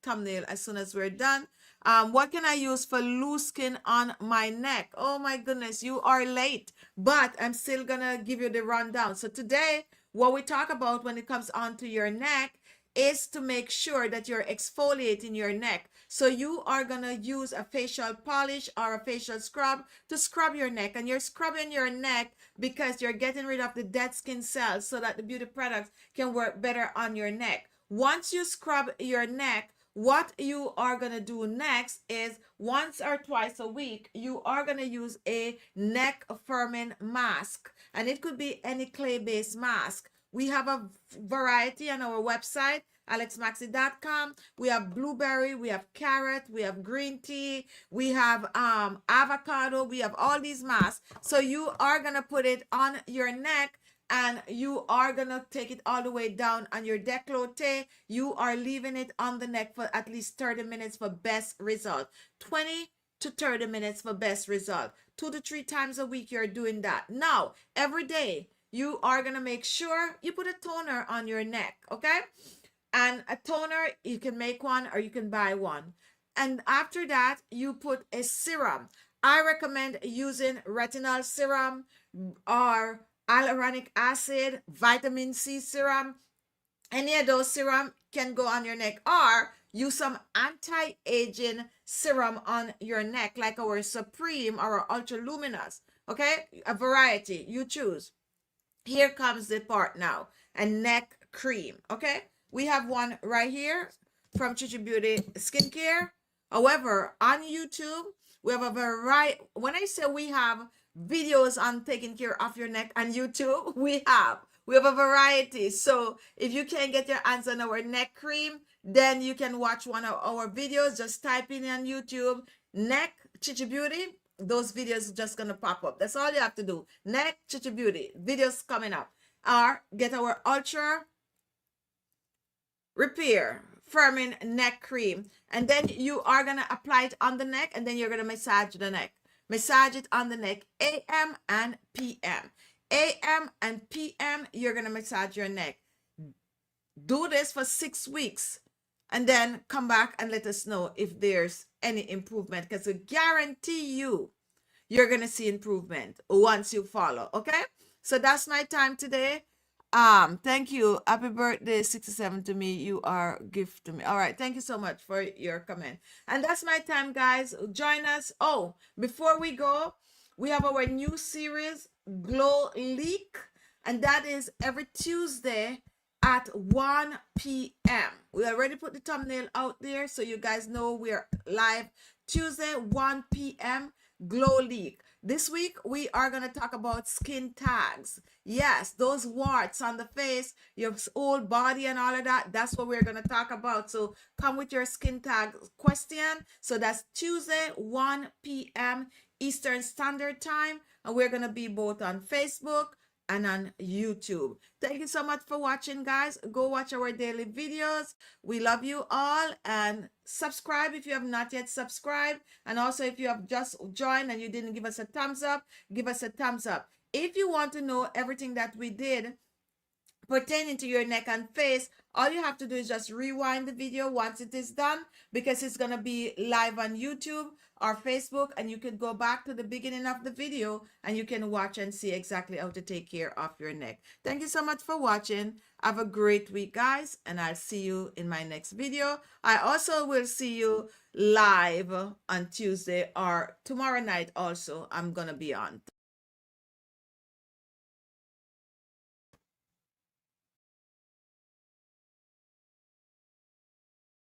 thumbnail as soon as we're done. What can I use for loose skin on my neck? Oh my goodness, you are late, but I'm still gonna give you the rundown. So today, what we talk about when it comes onto your neck is to make sure that you're exfoliating your neck. So you are gonna use a facial polish or a facial scrub to scrub your neck, and you're scrubbing your neck because you're getting rid of the dead skin cells so that the beauty products can work better on your neck. Once you scrub your neck, what you are going to do next is once or twice a week, you are going to use a neck firming mask, and it could be any clay-based mask. We have a variety on our website, ALESMAXii.com. We have blueberry, we have carrot, we have green tea, we have avocado, we have all these masks. So you are going to put it on your neck, and you are going to take it all the way down on your décolleté. You are leaving it on the neck for at least 30 minutes for best result. 20 to 30 minutes for best result. 2 to 3 times a week you're doing that. Now, every day, you are going to make sure you put a toner on your neck, okay? And a toner, you can make one or you can buy one. And after that, you put a serum. I recommend using retinol serum or hyaluronic acid, vitamin C serum. Any of those serum can go on your neck, or use some anti-aging serum on your neck, like our Supreme or our Ultra Luminous. Okay, a variety, you choose. Here comes the part now, a neck cream. Okay, we have one right here from Khichi Beauty Skincare. However, on YouTube, we have a variety. When I say we have videos on taking care of your neck on YouTube, we have a variety. So if you can't get your hands on our neck cream, then you can watch one of our videos. Just type in on YouTube, neck Khichi Beauty. Those videos just gonna pop up. That's all you have to do. Neck Khichi Beauty videos coming up. Or get our Ultra Repair firming neck cream. And then you are going to apply it on the neck, and then you're going to massage the neck. Massage it on the neck, AM and PM. AM and PM, you're going to massage your neck. Do this for 6 weeks and then come back and let us know if there's any improvement, because I guarantee you're going to see improvement once you follow. Okay, so that's my time today. Thank you. Happy birthday 67 to me. You are a gift to me. All right, thank you so much for your comment. And that's my time, guys. Join us. Oh, before we go, we have our new series, Glow Leak, and that is every Tuesday at 1 p.m. We already put the thumbnail out there, so you guys know we're live Tuesday 1 p.m. Glow Leak. This week we are going to talk about skin tags. Yes, those warts on the face, your whole body and all of that. That's what we're going to talk about. So come with your skin tag question. So that's Tuesday 1 p.m. Eastern Standard Time, and we're going to be both on Facebook and on YouTube. Thank you so much for watching, guys. Go watch our daily videos. We love you all, and subscribe if you have not yet subscribed. And also, if you have just joined and you didn't give us a thumbs up, give us a thumbs up. If you want to know everything that we did pertaining to your neck and face, all you have to do is just rewind the video once it is done, because it's going to be live on YouTube or Facebook, and you can go back to the beginning of the video and you can watch and see exactly how to take care of your neck. Thank you so much for watching. Have a great week, guys, and I'll see you in my next video. I also will see you live on Tuesday, or tomorrow night also I'm going to be on.